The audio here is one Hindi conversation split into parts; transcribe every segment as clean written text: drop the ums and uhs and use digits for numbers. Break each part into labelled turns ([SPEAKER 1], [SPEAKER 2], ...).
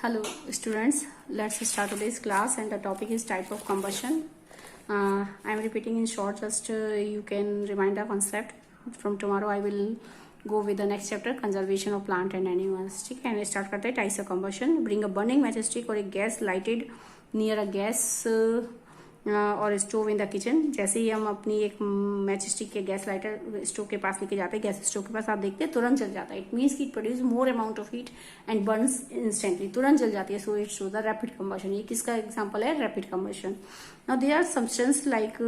[SPEAKER 1] Hello students, let's start today's class and the topic is type of combustion. I am repeating in short, just you can remind the concept. From tomorrow I will go with the next chapter, conservation of plant and animals. ठीक है, start करते हैं types of combustion. Bring a burning matchstick or a gas lighted near a gas और स्टोव इन द किचन. जैसे ही हम अपनी एक मैच स्टिक के गैस लाइटर स्टोव के पास लेके जाते हैं, गैस स्टोव के पास आप देखते हैं तुरंत जल जाता है. इट मीन्स कि it produce more amount of heat and burns instantly, तुरंत जल जाती है. So it show the rapid combustion. ये किसका एग्जांपल है? Rapid combustion. Now there are substance like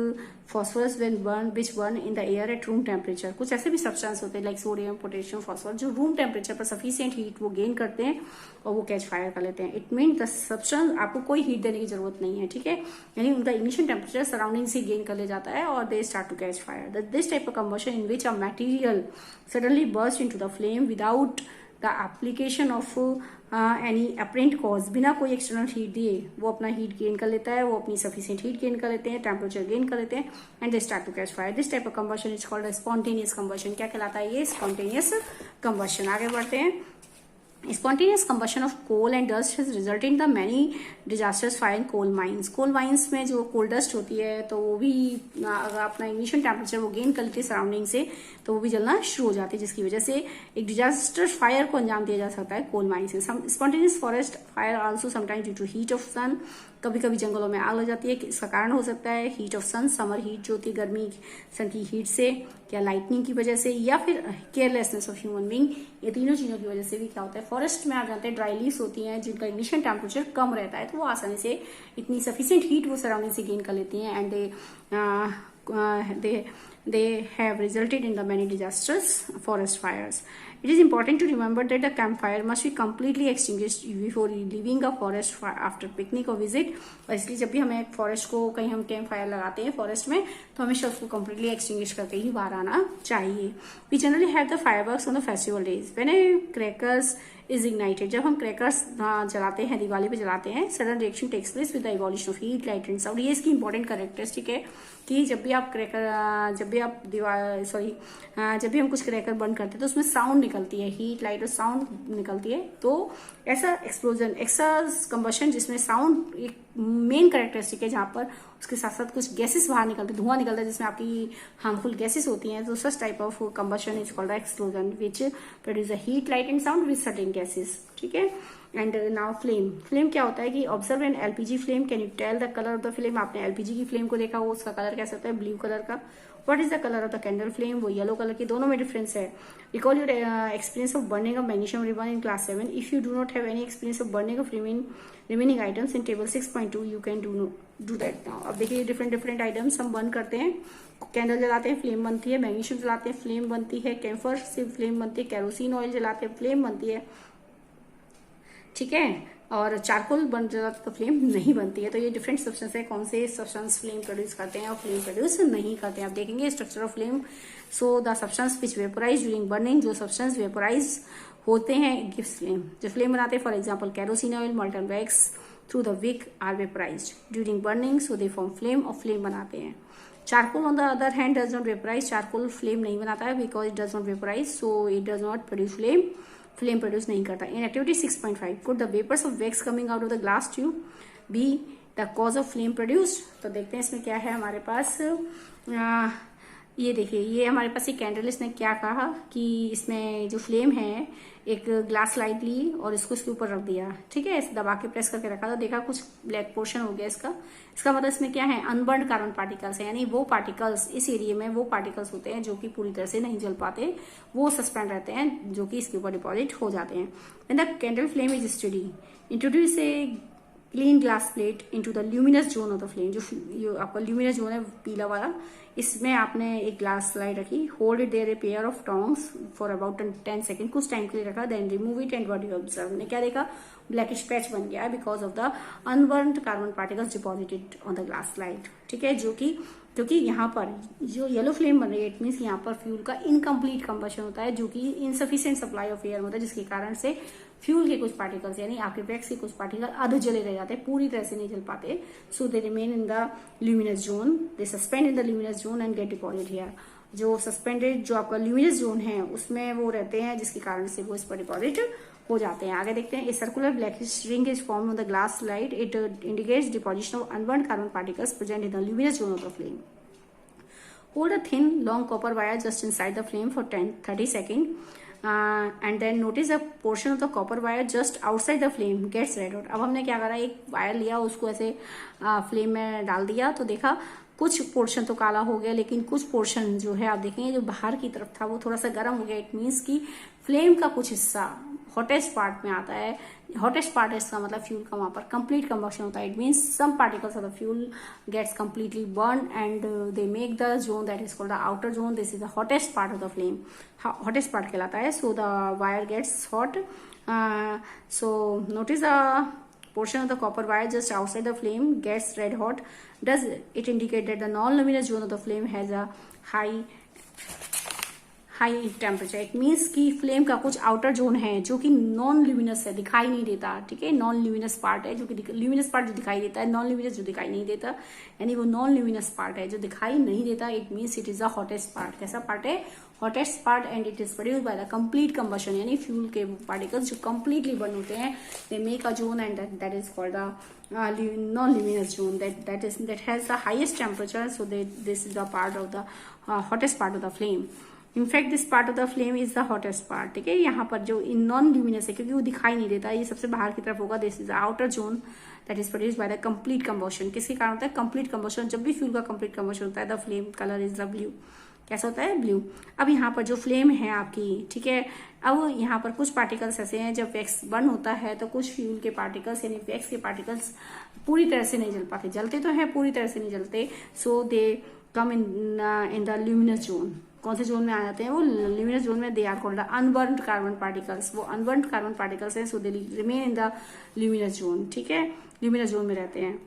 [SPEAKER 1] phosphorus when burn which burn in the air at room temperature. कुछ ऐसे भी सब्सटेंस होते हैं लाइक सोडियम, पोटेशियम, फॉस्फोरस जो रूम टेम्परेचर पर सफिशिएंट हीट वो गेन करते हैं और वो कैच फायर कर लेते हैं. इट मीन द सब्सटेंस आपको कोई हीट देने की जरूरत नहीं है. ठीक है, यानी उनका इनिशियल टेम्परेचर सराउंडिंग से गेन कर ले जाता है और they start to catch fire. This type of combustion in which a material suddenly burst into the flame without the application of any apparent cause. बिना कोई एक्सटर्नल हीट दिए वो अपना हीट गेन कर लेता है, वो अपनी सफिशिएंट हीट गेन कर लेते हैं, टेम्परेचर गेन कर लेते हैं and they start to catch fire. This type of combustion is called spontaneous combustion. क्या कहलाता है ये? Spontaneous combustion. आगे बढ़ते हैं. Spontaneous combustion of coal and dust has resulted in the many disastrous fire in coal mines. Coal mines में जो कोल डस्ट होती है तो वो भी अगर अपना इनिशियल टेम्परेचर वो गेन कर लेती है सराउंडिंग से तो वो भी जलना शुरू हो जाती है, जिसकी वजह से एक डिजास्टर्स फायर को अंजाम दिया जा सकता है कोल माइंस से. Spontaneous forest fire also sometimes due to heat of sun. कभी कभी जंगलों में आग लग जाती है. इसका कारण हो सकता है heat of sun, summer heat जो होती है गर्मी सन की हीट से, या लाइटनिंग की वजह से, या फिर केयरलेसनेस ऑफ ह्यूमन बीइंग. ये तीनों चीजों की वजह से भी क्या होता है, फॉरेस्ट में आ जाते हैं ड्राई लीव्स होती हैं जिनका इनिशियल टेम्परेचर कम रहता है तो वो आसानी से इतनी सफिशिएंट हीट वो सराउंडिंग से गेन कर लेती हैं and they have resulted in the many disastrous forest fires. It is important to remember that the campfire must be completely extinguished before leaving a forest after picnic or visit. और इसलिए जब भी हमें फॉरेस्ट को कहीं हम कैंप फायर लगाते हैं फॉरेस्ट में तो हमेशा उसको completely extinguish करके ही बाहर आना चाहिए. We generally have the fireworks on the festival days. When a crackers is ignited, जब हम क्रैकर्स जलाते हैं, दिवाली पे जलाते हैं, sudden reaction takes place with the evolution of heat, light and sound. ये इसकी इंपॉर्टेंट कैरेक्टरिस्टिक है कि जब भी हम कुछ क्रैकर बंद करते हैं तो उसमें साउंड निकलती है, हीट, लाइट और साउंड निकलती है. तो ऐसा एक्सप्लोजन, ऐसा कंबशन जिसमें साउंड एक मेन कैरेक्टरिस्टिक है, जहां पर उसके साथ साथ कुछ गैसेस बाहर निकलते हैं, धुआं निकलता है जिसमें आपकी हार्मफुल गैसेस होती हैं. तो such type of combustion is called explosion which produce a heat, light and sound with certain gases. ठीक है. एंड नाउ फ्लेम क्या होता है कि observe an LPG flame, can you tell the colour of the flame. आपने एलपीजी की फ्लेम को देखा हो, उसका कलर कैसा होता है? ब्लू कलर का. What is the colour of the candle flame? वो येलो कलर की. दोनों में डिफरेंस है. Recall your experience of burning of magnesium ribbon in class 7. If you do not have any experience of burning of remaining items in table 6.2 you can do that now. अब देखिए डिफरेंट आइटम्स हम बर्न करते हैं. कैंडल जलाते हैं, फ्लेम बनती है. मैग्नीशियम जलाते हैं, फ्लेम बनती है. कैम्फर से फ्लेम बनती है. केरोसिन ऑयल जलाते हैं, फ्लेम बनती है. ठीक है. और चारकोल बन जाता तो फ्लेम नहीं बनती है. तो ये डिफरेंट सब्सटेंस है, कौन से सब्सटेंस फ्लेम प्रोड्यूस करते हैं और फ्लेम प्रोड्यूस नहीं करते हैं. आप देखेंगे structure of flame. So the substance which vaporise during burning, जो सब्सटेंस वेपोराइज होते हैं गिव्स फ्लेम. जो फ्लेम बनाते हैं, for example kerosene oil, molten wax through the wick are vaporised during burning, so they form flame और फ्लेम बनाते हैं. Charcoal on the other hand does not vaporise. Charcoal flame नहीं बनाता है because it does not vaporise, so it does not produce flame. Flame produce नहीं करता. In activity 6.5 could the vapours of wax coming out of the glass tube be the cause of flame produced. तो देखते हैं इसमें क्या है हमारे पास. ये देखिए, ये हमारे पास एक कैंडल. इसने क्या कहा कि इसमें जो फ्लेम है, एक ग्लास स्लाइड ली और इसके ऊपर रख दिया. ठीक है, इस दबा के प्रेस करके रखा. तो देखा कुछ ब्लैक पोर्शन हो गया इसका मतलब इसमें क्या है? अनबर्न्ड कार्बन पार्टिकल्स है. यानी वो पार्टिकल्स इस एरिया में वो पार्टिकल्स होते हैं जो कि पूरी तरह से नहीं जल पाते, वो सस्पेंड रहते हैं जो कि इसके ऊपर डिपॉजिट हो जाते हैं. When the candle flame is study, introduce a clean glass plate into the luminous zone of the flame. जो आपका ल्यूमिनस जोन है पीला वाला, इसमें आपने एक ग्लास स्लाइड रखी. Hold it there a pair of tongs for about 10 second, कुछ टाइम के लिए रखा. Then remove it and what you observe. ने क्या देखा? ब्लैकिश पैच बन गया because of the unburned carbon particles deposited on the glass slide. ठीक है, जो कि यहाँ पर जो येलो फ्लेम बन रही है, इट मीन्स यहाँ पर फ्यूल का इनकम्प्लीट कंबशन होता है, जो कि इनसफिशिएंट सप्लाई ऑफ एयर होता है, जिसके कारण से फ्यूल के कुछ पार्टिकल्स यानी आपके वैक्स के कुछ पार्टिकल आधे जले रह जाते हैं, पूरी तरह से नहीं जल पाते. So they remain in the luminous zone, they suspend in the luminous zone and get deposited here. जो सस्पेंडेड जो आपका ल्यूमिनस जोन है उसमें वो रहते हैं, जिसके कारण से वो इस पर डिपॉजिट हो जाते हैं। आगे देखते हैं, a circular blackish ring is form on the glass slide, it indicates deposition of unburned carbon particles present in the luminous zone of the flame. Hold a thin long copper wire just inside the flame for 10-30 seconds and then notice a portion of the copper wire just outside the flame gets red hot। अब हमने क्या करा, एक वायर लिया, उसको ऐसे फ्लेम में डाल दिया, तो देखा कुछ पोर्शन तो काला हो गया, लेकिन कुछ पोर्शन जो है आप देखेंगे जो बाहर की तरफ था वो थोड़ा सा गर्म हो गया। इट मीन्स कि फ्लेम का कुछ हिस्सा हॉटेस्ट पार्ट में आता है। हॉटेस्ट पार्ट है इसका मतलब फ्यूल का वहां पर कंप्लीट कंबशन होता है। It means some particles of the fuel gets completely burn and they make the zone that is called the outer zone. This is the hottest part of the flame, hottest part कहलाता है। So the wire gets hot. So notice the portion of the copper wire just outside the flame gets red hot. Does it indicate that the non-luminous zone of the flame has a high temperature? It means कि फ्लेम का कुछ आउटर जोन है जो कि नॉन ल्यूमिनस है, दिखाई नहीं देता। ठीक है, नॉन ल्यूमिनस पार्ट है जो कि ल्यूमिनस पार्ट जो दिखाई देता है, नॉन ल्यूमिनस जो दिखाई नहीं देता, यानी वो नॉन ल्यूमिनस पार्ट है जो दिखाई नहीं देता। It means it is the hottest part. कैसा पार्ट है? Hottest part. And it is produce by the complete combustion, यानी फ्यूल के पार्टिकल्स जो कंप्लीटली बर्न होते हैं, they make a zone and that is called the non-luminous zone that has the highest temperature. So this is the part of the hottest part of the flame. In fact, this part of the flame is the hottest part. ठीक है, यहाँ पर जो नॉन ल्यूमिनस है क्योंकि वो दिखाई नहीं देता, ये सबसे बाहर की तरफ होगा। This is the outer zone that is produced by the complete combustion. किसके कारण होता है? Complete combustion. जब भी फ्यूल का कंप्लीट कंबशन होता है, the flame colour is the blue. कैसा होता है? ब्लू। अब यहाँ पर जो फ्लेम है आपकी, ठीक है, अब यहाँ पर कुछ पार्टिकल्स ऐसे हैं, जब वैक्स बर्न होता है तो कुछ फ्यूल के पार्टिकल्स यानी वैक्स के पार्टिकल्स पूरी तरह से नहीं जल पाते। जलते तो है, पूरी तरह से नहीं जलते। सो दे कम इन द ल्यूमिनस जोन। कौन से जोन में आ जाते हैं? वो ल्यूमिनस जोन में। They are called the unburned carbon particles. वो अनबर्न्ड कार्बन पार्टिकल्स हैं, so they remain in the luminous zone. ठीक है, ल्यूमिनस जोन में रहते हैं।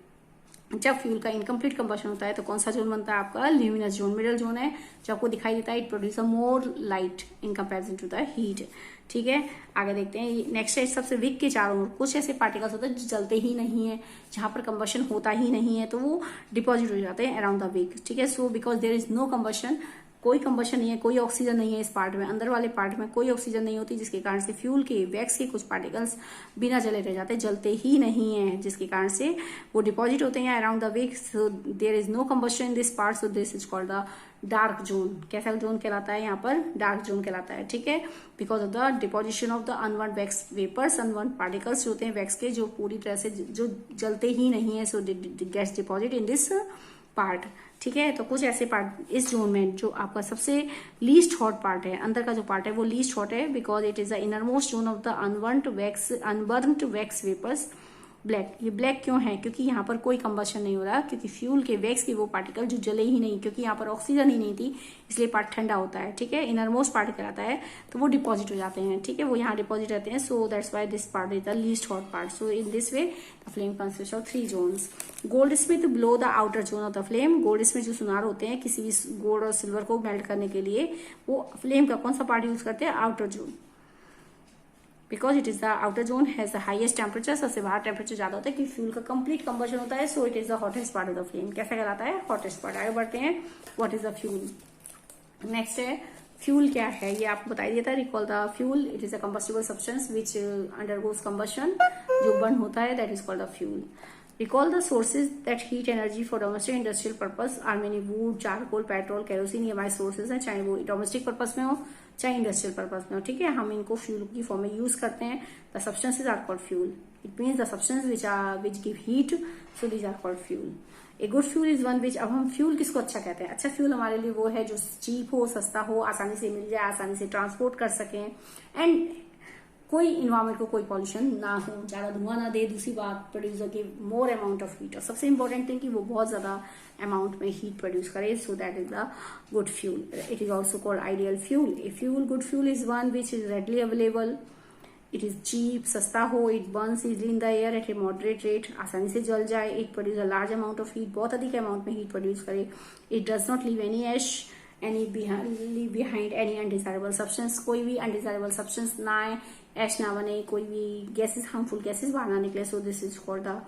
[SPEAKER 1] जब फ्यूल का इनकम्प्लीट कंबशन होता है तो कौन सा जोन बनता है आपका? Luminous zone. मिडल जोन है जो आपको दिखाई देता है। It produce more light in comparison to the heat. ठीक है, आगे देखते हैं। नेक्स्ट है, सबसे विक के चारों ओर कुछ ऐसे पार्टिकल्स होते हैं जो जलते ही नहीं है, जहां पर कंबशन होता ही नहीं है, तो वो डिपॉजिट हो जाते हैं अराउंड द विक। ठीक है, so because there is no combustion, कोई कंबशन नहीं है, कोई ऑक्सीजन नहीं है इस पार्ट में, अंदर वाले पार्ट में कोई ऑक्सीजन नहीं होती, जिसके कारण से फ्यूल के वैक्स के कुछ पार्टिकल्स बिना जले रह जाते, जलते ही नहीं है, जिसके कारण से वो डिपॉजिट होते हैं around the wick. So there is no combustion in this part, so this is called the dark zone. कैसा जोन कहलाता है? यहाँ पर डार्क जोन कहलाता है। ठीक है, because of the deposition of the unburned wax vapours, unburned particles होते हैं वैक्स के जो पूरी तरह से जो जलते ही नहीं है, so gets deposit in this part. ठीक है, तो कुछ ऐसे पार्ट इस जोन में जो आपका सबसे लीस्ट हॉट पार्ट है, अंदर का जो पार्ट है वो लीस्ट हॉट है, because it is the innermost zone of the unburned wax vapours. Black, ये ब्लैक क्यों है? क्योंकि यहाँ पर कोई कंबशन नहीं हो रहा, क्योंकि फ्यूल के वैक्स के वो पार्टिकल जो जले ही नहीं, क्योंकि यहाँ पर ऑक्सीजन ही नहीं थी, इसलिए पार्ट ठंडा होता है। ठीक है, इनरमोस्ट पार्ट कहलाता है, तो वो डिपॉजिट हो जाते हैं। ठीक है, वो यहाँ डिपॉजिट रहते हैं। So that's why this part is the least hot part. So in this way the flame consist of 3 zones. Goldsmith blow the outer zone of the flame. Goldsmith जो सुनार होते हैं किसी भी गोल्ड और सिल्वर को मेल्ट करने के लिए, वो फ्लेम का कौन सा पार्ट यूज करते हैं? Outer zone, because it is the outer zone has the highest temperature. सबसे बाहर टेम्परेचर ज्यादा होता है कि फ्यूल का कंप्लीट कंबशन होता है, so it is the hottest part of the flame. कैसा कहलाता है? Hottest part. आगे बढ़ते हैं, what is the fuel. Next है, फ्यूल क्या है ये आपको बताई देता है। Recall the fuel, it is a combustible substance which undergoes combustion, जो बर्न होता है, that is called the fuel. Recall the sources that heat energy for domestic industrial purpose are many wood, charcoal, petrol, kerosene। ये हमारे सोर्सेज हैं, चाहे वो डोमेस्टिक पर्पज में हो चाहे इंडस्ट्रियल पर्पज में हो। ठीक है, हम इनको फ्यूल की फॉर्म में यूज करते हैं। The substances are called fuel. It means the substance which give heat, so these are called fuel. A good fuel is one which, अब हम फ्यूल किसको अच्छा कहते हैं? अच्छा फ्यूल हमारे लिए वो है जो चीप हो, सस्ता हो, आसानी से मिल जाए, आसानी से ट्रांसपोर्ट कर सकें, एंड कोई इन्वायरमेंट को कोई पॉल्यूशन ना हो, ज्यादा धुआं ना दे। दूसरी बात, प्रोड्यूसर की मोर अमाउंट ऑफ हीट, और सबसे इंपॉर्टेंट थिंग कि वो बहुत ज्यादा अमाउंट में हीट प्रोड्यूस करे, so that is the good fuel. It is also called ideal fuel. A fuel, good fuel is one which is readily available, it is cheap, सस्ता हो, it burns easily in the air at a moderate rate, आसानी से जल जाए, it produce a large amount of heat, बहुत अधिक अमाउंट में हीट प्रोड्यूस करे, it does not leave any ash behind any undesirable substance, कोई भी अनडिजायरेबल सब्सटेंस ना आए, एश ना बने, कोई भी गैसेस, हार्मफुल गैसेस बाहर ना निकले, so this is called the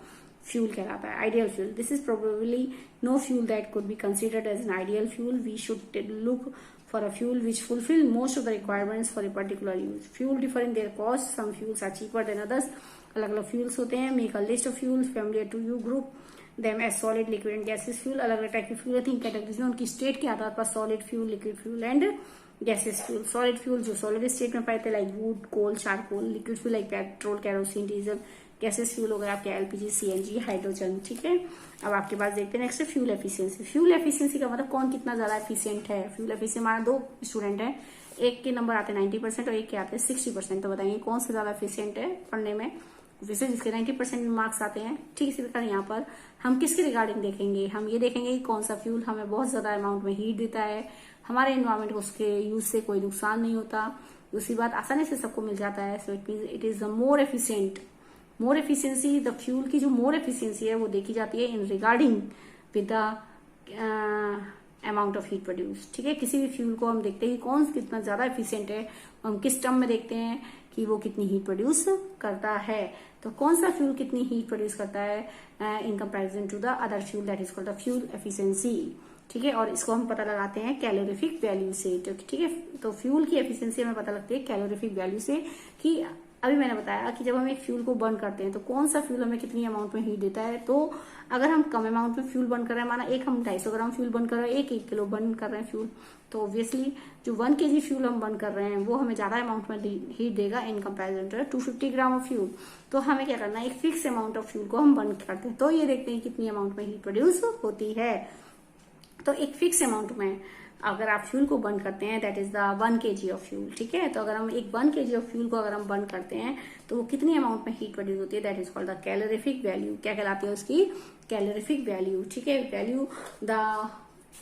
[SPEAKER 1] fuel कहलाता है, ideal fuel. This is probably no fuel that could be considered as an ideal fuel. We should look for a fuel which fulfill most of the requirements for a particular use. Fuel differ in their cost. Some fuels are cheaper than others. अलग अलग फ्यूल्स होते हैं। Make a list of fuels familiar to you, group them as solid, liquid and gases fuel. अलग अलग टाइप की फ्यूल होती है कैटेगरीज में, उनकी स्टेट के आधार पर solid fuel, liquid fuel and gases fuel. Solid fuel जो सॉलिड स्टेट में पाते हैं like wood, coal, charcoal. Liquid fuel like petrol, kerosene, diesel. Gases fuel हो गए आपके एलपीजी, सीएनजी, हाइड्रोजन। ठीक है, अब आपके पास देखते हैं next fuel efficiency. Fuel efficiency का मतलब कौन कितना ज्यादा एफिशिएंट है। फ्यूल एफिशिएंसी हमारा 2 स्टूडेंट है, एक के नंबर आते हैं 90% और एक के आते हैं 60%। तो बताइए कौन सा ज्यादा एफिशिएंट है पढ़ने में। वैसे जिसके 90% मार्क्स आते हैं। ठीक इसी प्रकार यहाँ पर हम किसके रिगार्डिंग देखेंगे, हम ये देखेंगे कि कौन सा फ्यूल हमें बहुत ज्यादा अमाउंट में हीट देता है, हमारे एनवायरमेंट को उसके यूज से कोई नुकसान नहीं होता, दूसरी बात आसानी से सबको मिल जाता है। So it mean it is the more efficient. More efficiency, the fuel की जो मोर एफिशिएंसी है वो देखी जाती है इन regarding with the amount of heat produce. ठीक है, किसी भी फ्यूल को हम देखते हैं कि कौन कितना ज्यादा एफिशिएंट है, हम किस टर्म में देखते हैं कि वो कितनी हीट प्रोड्यूस करता है। तो कौन सा फ्यूल कितनी हीट प्रोड्यूस करता है in comparison to the other fuel, that is called the fuel efficiency. ठीक है, और इसको हम पता लगाते हैं कैलोरीफिक वैल्यू से। तो ठीक है, तो फ्यूल की एफिशिएंसी हमें पता लगती है कैलोरीफिक वैल्यू से कि अभी मैंने बताया कि जब हम एक फ्यूल को बर्न करते हैं तो कौन सा फ्यूल हमें कितनी अमाउंट में हीट देता है। तो अगर हम कम अमाउंट में फ्यूल बर्न कर रहे हैं, माना एक हम 250 ग्राम फ्यूल बर्न कर रहे हैं, 1 किलो बर्न कर रहे हैं फ्यूल, तो ऑब्वियसली जो 1 kg फ्यूल हम बर्न कर रहे हैं वो हमें ज्यादा अमाउंट में हीट देगा in comparison to 250 gram of fuel. तो हमें क्या करना है, एक फिक्स अमाउंट ऑफ फ्यूल को हम बर्न करते हैं, तो ये देखते हैं कितनी अमाउंट में हीट प्रोड्यूस होती है। तो एक फिक्स अमाउंट में अगर आप फ्यूल को बर्न करते हैं, that is the 1 kg of fuel. ठीक है, तो अगर हम एक 1 kg ऑफ फ्यूल को अगर हम बर्न करते हैं तो वो कितनी अमाउंट में हीट प्रोड्यूस होती है, that is called the calorific value. क्या कहलाती है उसकी, कैलोरीफिक वैल्यू। ठीक है, value the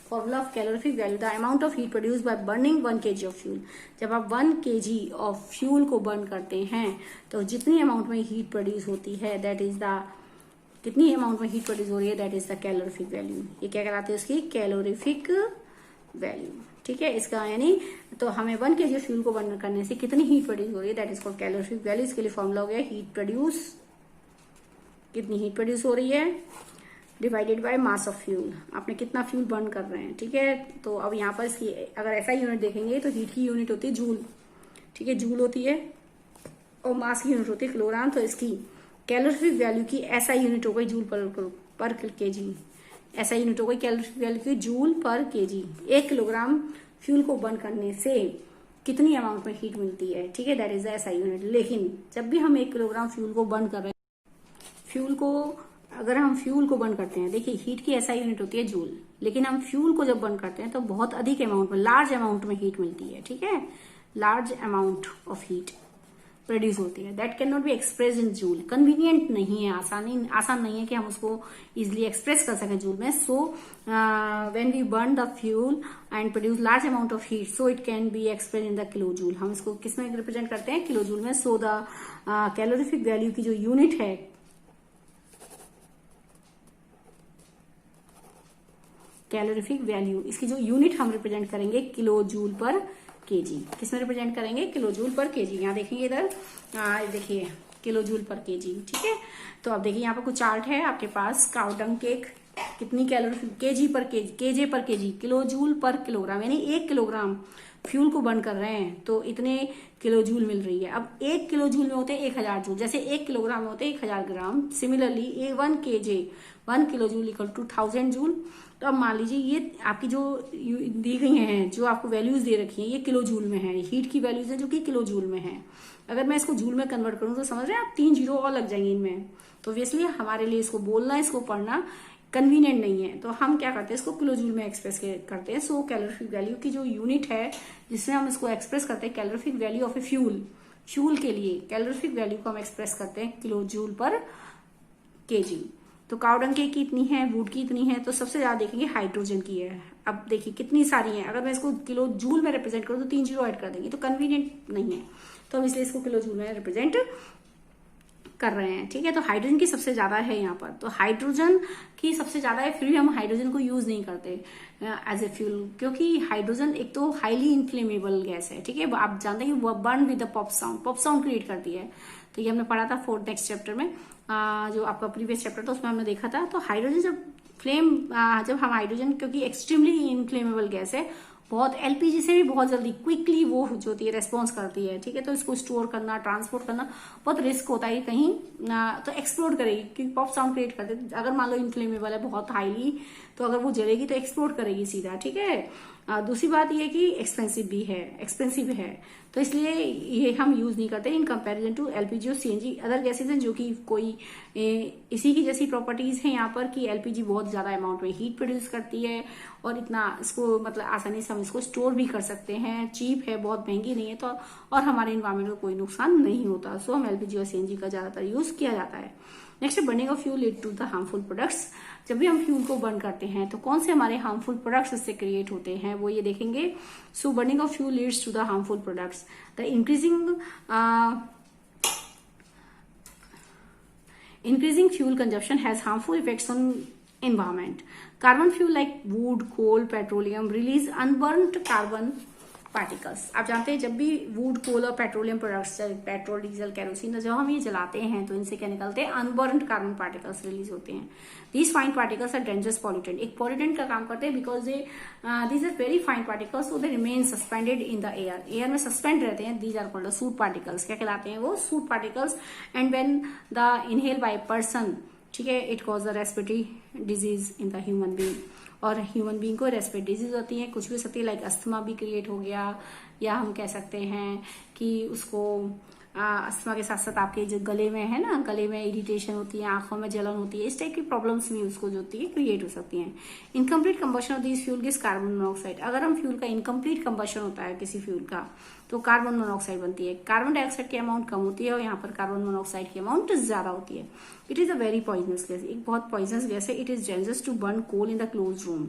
[SPEAKER 1] formula of calorific value, the amount of heat produce by burning 1 kg of fuel. जब आप 1 kg ऑफ फ्यूल को बर्न करते हैं तो जितनी अमाउंट में हीट प्रोड्यूस होती है, दैट इज द कितनी अमाउंट में हीट प्रोड्यूस हो रही है, that is the calorific value. ये क्या कहलाती है उसकी, कैलोरीफिक वैल्यू। ठीक है, इसका यानी तो हमें 1 kg फ्यूल को बर्न करने से कितनी हीट प्रोड्यूस हो रही है, that is called calorific value. इसके लिए फॉर्मूला हो गया हीट प्रोड्यूस, कितनी हीट प्रोड्यूस हो रही है divided by mass of fuel, आपने कितना फ्यूल बर्न कर रहे हैं। ठीक है, तो अब यहाँ पर इसकी अगर ऐसा यूनिट देखेंगे तो हीट की यूनिट होती है जूल। ठीक है, जूल होती है और मास की यूनिट होती है किलोग्राम। तो इसकी कैलोरीफिक वैल्यू की ऐसा यूनिट हो गई जूल पर केजी, ऐसा यूनिट हो गई कैलोरीफिक वैल्यू की जूल पर केजी। 1 किलोग्राम फ्यूल को बर्न करने से कितनी अमाउंट में हीट मिलती है। ठीक है, दैट इज द ऐसा यूनिट। लेकिन जब भी हम 1 किलोग्राम फ्यूल को बर्न कर रहे हैं, फ्यूल को अगर हम फ्यूल को बर्न करते हैं, देखिए हीट की ऐसा यूनिट होती है जूल, लेकिन हम फ्यूल को जब बर्न करते हैं तो बहुत अधिक अमाउंट में, लार्ज अमाउंट में हीट मिलती है। ठीक है, large amount of heat produce होती है, that can not be express in joule. Convenient नहीं है, आसान नहीं है कि हम उसको इजिली एक्सप्रेस कर सकें जूल में। So when we burn the fuel and produce large amount of heat, so it can be express in the kilojoule. हम इसको किस में रिप्रेजेंट करते हैं, किलो जूल में। सो द कैलोरीफिक वैल्यू की जो यूनिट है, कैलोरीफिक वैल्यू, इसकी जो यूनिट हम रिप्रेजेंट करेंगे किलो जूल पर केजी। किसमें रिप्रेजेंट करेंगे, किलो जूल पर केजी। यहाँ देखेंगे इधर, देखिए किलो जूल पर केजी। ठीक है, तो अब देखिए यहाँ पर कुछ चार्ट है आपके पास। काउडंग केक कितनी कैलोरी, केजी पर केजी, केजे पर केजी, किलो जूल पर किलोग्राम, यानी 1 किलोग्राम फ्यूल को बर्न कर रहे हैं तो इतने किलो जूल मिल रही है। अब 1 किलो जूल में होते हैं 1000 जूल, जैसे 1 किलोग्राम में होते हैं 1000 gram. Similarly 1 KJ 1 kilo joule equal to 1000 joule. तो अब मान लीजिए ये आपकी जो दी गई हैं, जो आपको वैल्यूज दे रखी हैं, ये किलो जूल में है, हीट की वैल्यूज है जो कि किलो जूल में है। अगर मैं इसको जूल में कन्वर्ट करूं तो समझ रहे हैं आप, 3 जीरो और लग जाएंगे इनमें। तो इसलिए हमारे लिए इसको बोलना, इसको पढ़ना कन्वीनियंट नहीं है, तो हम क्या करते हैं, इसको किलो जूल में एक्सप्रेस करते हैं। सो कैलोरीफिक वैल्यू की जो यूनिट है जिसमें हम इसको एक्सप्रेस करते हैं, calorific value of a fuel, fuel के लिए कैलोरीफिक वैल्यू को हम एक्सप्रेस करते हैं किलो जूल पर केजी। तो काउडंग की कितनी है, वुड की इतनी है, तो सबसे ज्यादा देखेंगे हाइड्रोजन की है। अब देखिए कितनी सारी है, अगर मैं इसको किलो जूल में रिप्रेजेंट करूं तो 3 जीरो ऐड कर देंगे, तो कन्वीनियंट नहीं है, तो हम इसलिए इसको किलो जूल में रिप्रेजेंट कर रहे हैं। ठीक है, तो हाइड्रोजन की सबसे ज्यादा है यहाँ पर, तो हाइड्रोजन की सबसे ज्यादा है, फिर भी हम हाइड्रोजन को यूज नहीं करते एज ए फ्यूल, क्योंकि हाइड्रोजन एक तो हाईली इन्फ्लेमेबल गैस है। ठीक है, आप जानते हैं कि वो burn with the pop sound create करती है, तो तो ये हमने पढ़ा था फोर्थ नेक्स्ट चैप्टर में, जो आपका प्रीवियस चैप्टर था उसमें हमने देखा था। तो हाइड्रोजन जब हम हाइड्रोजन, क्योंकि एक्सट्रीमली इनफ्लेमेबल गैस है, बहुत एलपीजी से भी बहुत जल्दी क्विकली वो जो होती है रेस्पॉन्स करती है, ठीक है। तो इसको स्टोर करना, ट्रांसपोर्ट करना बहुत रिस्क होता है कहीं तो एक्सप्लोड करेगी, क्योंकि पॉप साउंड क्रिएट करते, अगर मान लो इनफ्लेमेबल है बहुत हाईली, तो अगर वो जलेगी तो एक्सप्लोड करेगी सीधा, ठीक है। दूसरी बात ये कि एक्सपेंसिव है, तो इसलिए ये हम यूज नहीं करते इन कंपैरिजन टू एलपीजी और सीएनजी अदर गैसेज हैं, जो कि कोई इसी की जैसी प्रॉपर्टीज है यहाँ पर कि एलपीजी बहुत ज्यादा अमाउंट में हीट प्रोड्यूस करती है और इतना इसको मतलब आसानी से हम इसको स्टोर भी कर सकते हैं, चीप है, बहुत महंगी नहीं है, तो और हमारे इन्वायरमेंट को कोई नुकसान नहीं होता। सो हम एलपीजी और सीएनजी का ज्यादातर यूज किया जाता है। Next, burning of fuel lead to the harmful products. जब भी हम फ्यूल को बर्न करते हैं तो कौन से हमारे हार्मफुल प्रोडक्ट्स इससे क्रिएट होते हैं, वो ये देखेंगे। So burning of fuel leads to the harmful products. The increasing fuel consumption has harmful effects on environment. Carbon fuel like wood, coal, petroleum release unburnt carbon particles. आप जानते हैं जब भी वुड, कोल और petroleum products, petrol, diesel, kerosene, जब हम ये जलाते हैं तो इनसे क्या निकलते हैं, अनबर्न्ड कार्बन पार्टिकल्स रिलीज होते हैं। These fine particles are dangerous pollutant, एक पॉल्यूटेंट का काम करते हैं, because these are very fine particles, so they remain suspended in the air में सस्पेंड रहते हैं। These are called soot particles. क्या कहलाते हैं वो, soot particles. And when the inhale by person, ठीक है, it cause the respiratory disease in the human being, और ह्यूमन बीइंग को रेस्पिरेटरी डिजीज होती है, कुछ भी हो सकती है, लाइक अस्थमा भी क्रिएट हो गया, या हम कह सकते हैं कि उसको अस्थमा के साथ साथ आपके जो गले में है ना, गले में इरिटेशन होती है, आंखों में जलन होती है, इस टाइप की प्रॉब्लम्स भी उसको जो होती है क्रिएट हो सकती हैं। Incomplete combustion of this fuel gives carbon monoxide. अगर हम फ्यूल का इनकम्प्लीट कंबशन होता है किसी फ्यूल का तो कार्बन मोनोऑक्साइड बनती है। कार्बन डाइऑक्साइड की अमाउंट कम होती है और यहाँ पर कार्बन मोनोऑक्साइड की अमाउंट ज्यादा होती है। It is a very poisonous gas, एक बहुत पॉइजनस गैस है। It is dangerous to burn coal in the close room.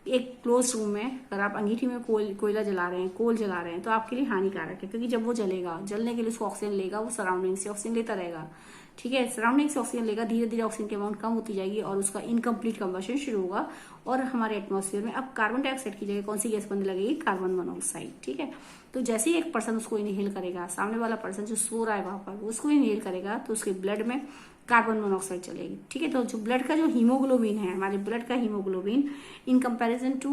[SPEAKER 1] एक क्लोज रूम में अगर आप अंगीठी में कोयला जला रहे हैं, कोल जला रहे हैं, तो आपके लिए हानिकारक है, क्योंकि जब वो जलेगा, जलने के लिए उसको ऑक्सीजन लेगा, वो सराउंडिंग से ऑक्सीजन लेता रहेगा, ठीक है। सराउंडिंग से ऑक्सीजन लेगा, धीरे धीरे ऑक्सीजन की अमाउंट कम होती जाएगी और उसका इनकम्प्लीट कंबशन शुरू होगा और हमारे एटमॉस्फेयर में अब कार्बन डाइऑक्साइड की जगह कौन सी गैस बनने लगेगी, कार्बन मोनोऑक्साइड, ठीक है। तो जैसे ही एक पर्सन उसको इनहेल करेगा, सामने वाला पर्सन जो सो रहा है वहां पर, उसको इनहेल करेगा तो उसके ब्लड में कार्बन मोनोऑक्साइड चलेगी, ठीक है। तो जो ब्लड का जो हीमोग्लोबिन है, हमारे ब्लड का haemoglobin in comparison to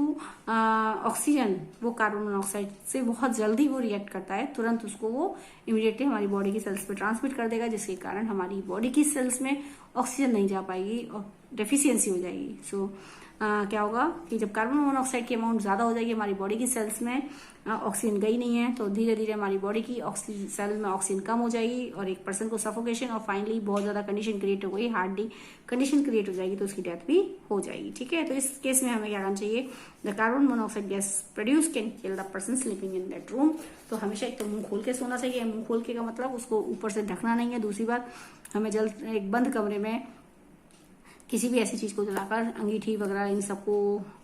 [SPEAKER 1] oxygen, वो कार्बन मोनोऑक्साइड से बहुत जल्दी वो रिएक्ट करता है, तुरंत उसको वो इमीडिएटली हमारी बॉडी की सेल्स पे ट्रांसमिट कर देगा, जिसके कारण हमारी बॉडी की सेल्स में ऑक्सीजन नहीं जा पाएगी और डेफिशिएंसी हो जाएगी। सो क्या होगा कि जब कार्बन मोनोऑक्साइड की अमाउंट ज्यादा हो जाएगी हमारी बॉडी की सेल्स में, ऑक्सीजन गई नहीं है, तो धीरे धीरे हमारी बॉडी की सेल में ऑक्सीजन कम हो जाएगी और एक पर्सन को सफोकेशन और फाइनली बहुत ज्यादा कंडीशन क्रिएट हो गई, हार्ट डी कंडीशन क्रिएट हो जाएगी, तो उसकी डेथ भी हो जाएगी, ठीक है। तो इस केस में हमें क्या करना चाहिए, the carbon monoxide gas produce can kill the person sleeping in that room. तो हमेशा एक तो मुंह खोल के सोना चाहिए, मुंह खोल के का मतलब उसको ऊपर से ढकना नहीं है। दूसरी बात, हमें एक बंद कमरे में किसी भी ऐसी चीज को जलाकर, अंगीठी वगैरह इन सबको,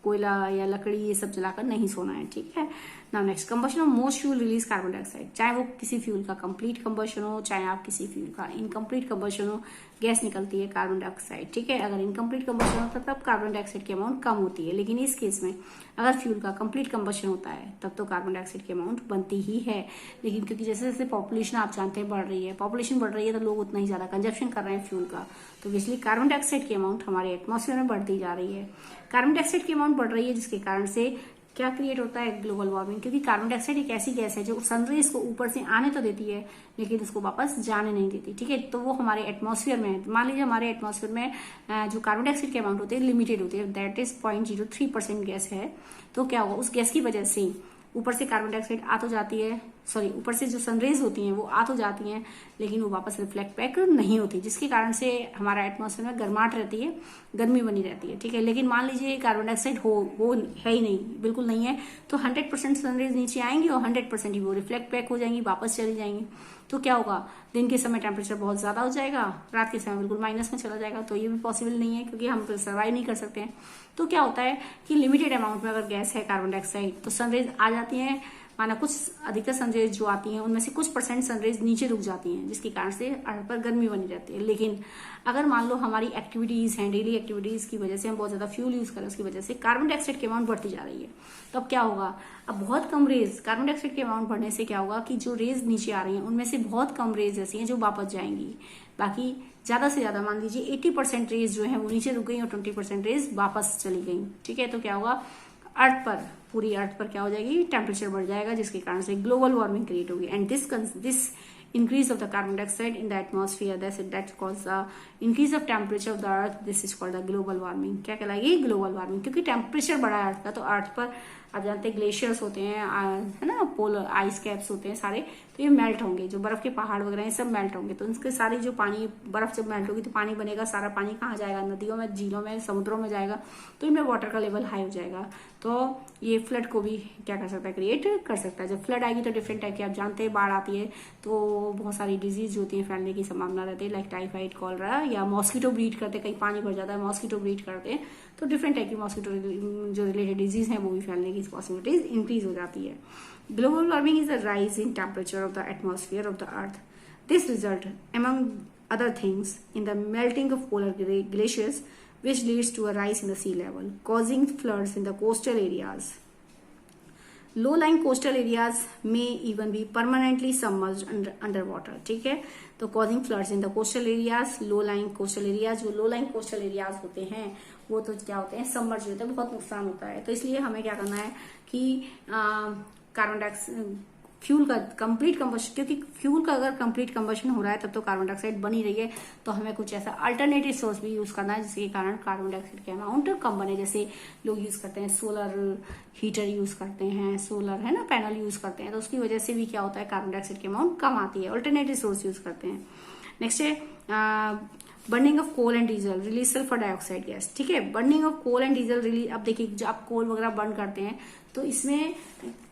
[SPEAKER 1] कोयला या लकड़ी ये सब जलाकर नहीं सोना है, ठीक है। Now next, combustion of most fuel release carbon dioxide. चाहे वो किसी फ्यूल का कंप्लीट कंबशन हो, चाहे आप किसी फ्यूल का इनकम्प्लीट कंबशन हो, गैस निकलती है कार्बन डाइऑक्साइड, ठीक है। अगर इनकम्प्लीट कंबशन होता है तब कार्बन डाइऑक्साइड की अमाउंट कम होती है, लेकिन इस केस में अगर फ्यूल का कंप्लीट कंबशन होता है तब तो कार्बन डाइऑक्साइड की अमाउंट बनती ही है। लेकिन क्योंकि जैसे जैसे पॉपुलेशन आप जानते हैं बढ़ रही है, पॉपुलेशन बढ़ रही है, तो लोग उतना ही ज्यादा कंजप्शन कर रहे हैं फ्यूल का, तो इसलिए कार्बन डाइऑक्साइड की अमाउंट हमारे एटमॉस्फेयर में बढ़ती जा रही है। कार्बन डाइऑक्साइड की अमाउंट बढ़ रही है, जिसके कारण से क्या क्रिएट होता है, ग्लोबल वार्मिंग, क्योंकि कार्बन डाइऑक्साइड एक ऐसी गैस है जो सनरेज को ऊपर से आने तो देती है लेकिन उसको वापस जाने नहीं देती, ठीक है। तो वो हमारे एटमॉस्फेयर में है। मान लीजिए हमारे एटमॉस्फेयर में जो कार्बन डाइऑक्साइड की अमाउंट होती है लिमिटेड होती है, दैट इज 0.03% गैस है। तो क्या होगा, उस गैस की वजह से ऊपर से कार्बन डाइऑक्साइड आ तो जाती है, सॉरी ऊपर से जो सनरेज होती हैं वो आ तो जाती हैं, लेकिन वो वापस रिफ्लेक्ट बैक नहीं होती, जिसके कारण से हमारा एटमॉस्फेयर में गर्माहट रहती है, गर्मी बनी रहती है, ठीक है। लेकिन मान लीजिए कार्बन डाइऑक्साइड वो है ही नहीं, बिल्कुल नहीं है, तो 100% सनरेज नीचे आएंगी और 100% ही वो रिफ्लेक्ट बैक हो जाएंगी, वापस चली जाएंगी। तो क्या होगा, दिन के समय टेम्परेचर बहुत ज्यादा हो जाएगा, रात के समय बिल्कुल माइनस में चला जाएगा, तो ये भी पॉसिबल नहीं है क्योंकि हम सर्वाइव नहीं कर सकते हैं। तो क्या होता है कि लिमिटेड अमाउंट में अगर गैस है कार्बन डाइऑक्साइड, तो सनरेज आ जाती है, माना कुछ अधिकतर सनरेज जो आती हैं उनमें से कुछ परसेंट सनरेज नीचे रुक जाती हैं, जिसके कारण से अर्थ पर गर्मी बनी रहती है। लेकिन अगर मान लो हमारी एक्टिविटीज हैं, डेली एक्टिविटीज की वजह से हम बहुत ज्यादा फ्यूल यूज करें, उसकी वजह से कार्बन डाइऑक्साइड की अमाउंट बढ़ती जा रही है। तो अब क्या होगा, अब बहुत कम रेज, कार्बन डाइऑक्साइड की अमाउंट बढ़ने से क्या होगा कि जो रेज नीचे आ रही हैं उनमें से बहुत कम रेज ऐसी हैं जो वापस जाएंगी। बाकी ज्यादा से ज्यादा मान लीजिए 80% रेज जो है वो नीचे रुक गई और 20% रेज वापस चली गई। ठीक है, तो क्या होगा, अर्थ पर, पूरी अर्थ पर क्या हो जाएगी, टेम्परेचर बढ़ जाएगा, जिसके कारण से ग्लोबल वार्मिंग क्रिएट होगी। And this increase of the carbon dioxide in the atmosphere that cause the increase of temperature of the earth, this is called the global warming। क्या कहलाएगी, ग्लोबल वार्मिंग, क्योंकि टेम्परेचर बढ़ा है अर्थ का। तो अर्थ पर आप जानते हैं ग्लेशियर्स होते हैं, है ना, पोलर आइस कैप्स होते हैं सारे, तो ये मेल्ट होंगे, जो बर्फ के पहाड़ वगैरह हैं सब मेल्ट होंगे। तो उनके सारी जो पानी, बर्फ जब मेल्ट होगी तो पानी बनेगा, सारा पानी कहाँ जाएगा, नदियों में, झीलों में, समुद्रों में जाएगा, तो इनमें वाटर का लेवल हाई हो जाएगा। तो ये फ्लड को भी क्या कर सकता है, क्रिएट कर सकता है। जब फ्लड आएगी तो डिफरेंट टाइप की, आप जानते हैं बाढ़ आती है तो बहुत सारी डिजीज होती है, फैलने की संभावना रहती है, लाइक टाइफाइड, कॉलरा, या मॉस्किटो ब्रीड करते, कहीं पानी भर जाता है मॉस्किटो ब्रीड करते हैं, तो डिफरेंट टाइप की मॉस्किटो जो रिलेटेड डिजीज है वो भी फैलने की पॉसिबिलिटीज इंक्रीज हो जाती है। Global warming is the rise in temperature of the atmosphere of the earth. This result among other things in the melting of polar glaciers, which leads to a rise in the sea level, causing floods in the coastal areas. Low-lying coastal areas may even be permanently submerged underwater। ठीक है, तो causing floods in the coastal areas, low-lying coastal areas, जो low-lying coastal areas होते हैं वो तो क्या होते हैं, सबमर्ज होते हैं, बहुत नुकसान होता है। तो इसलिए हमें क्या करना है कि कार्बन डाइऑक्साइड, फ्यूल का कंप्लीट कंबशन, क्योंकि फ्यूल का अगर कंप्लीट कंबशन हो रहा है तब तो कार्बन डाइऑक्साइड बनी रही है, तो हमें कुछ ऐसा अल्टरनेटिव सोर्स भी यूज करना है जिसके कारण कार्बन डाइऑक्साइड के अमाउंट कम बने। जैसे लोग यूज करते हैं सोलर हीटर यूज करते हैं, सोलर, है ना, पैनल यूज करते हैं, तो उसकी वजह से भी क्या होता है, कार्बन डाइऑक्साइड की अमाउंट कम आती है, अल्टरनेटिव सोर्स यूज करते हैं। नेक्स्ट है burning of coal and diesel release sulphur dioxide gas. ठीक है, burning of coal and diesel release, अब देखिए जब आप कोल वगैरह बर्न करते हैं तो इसमें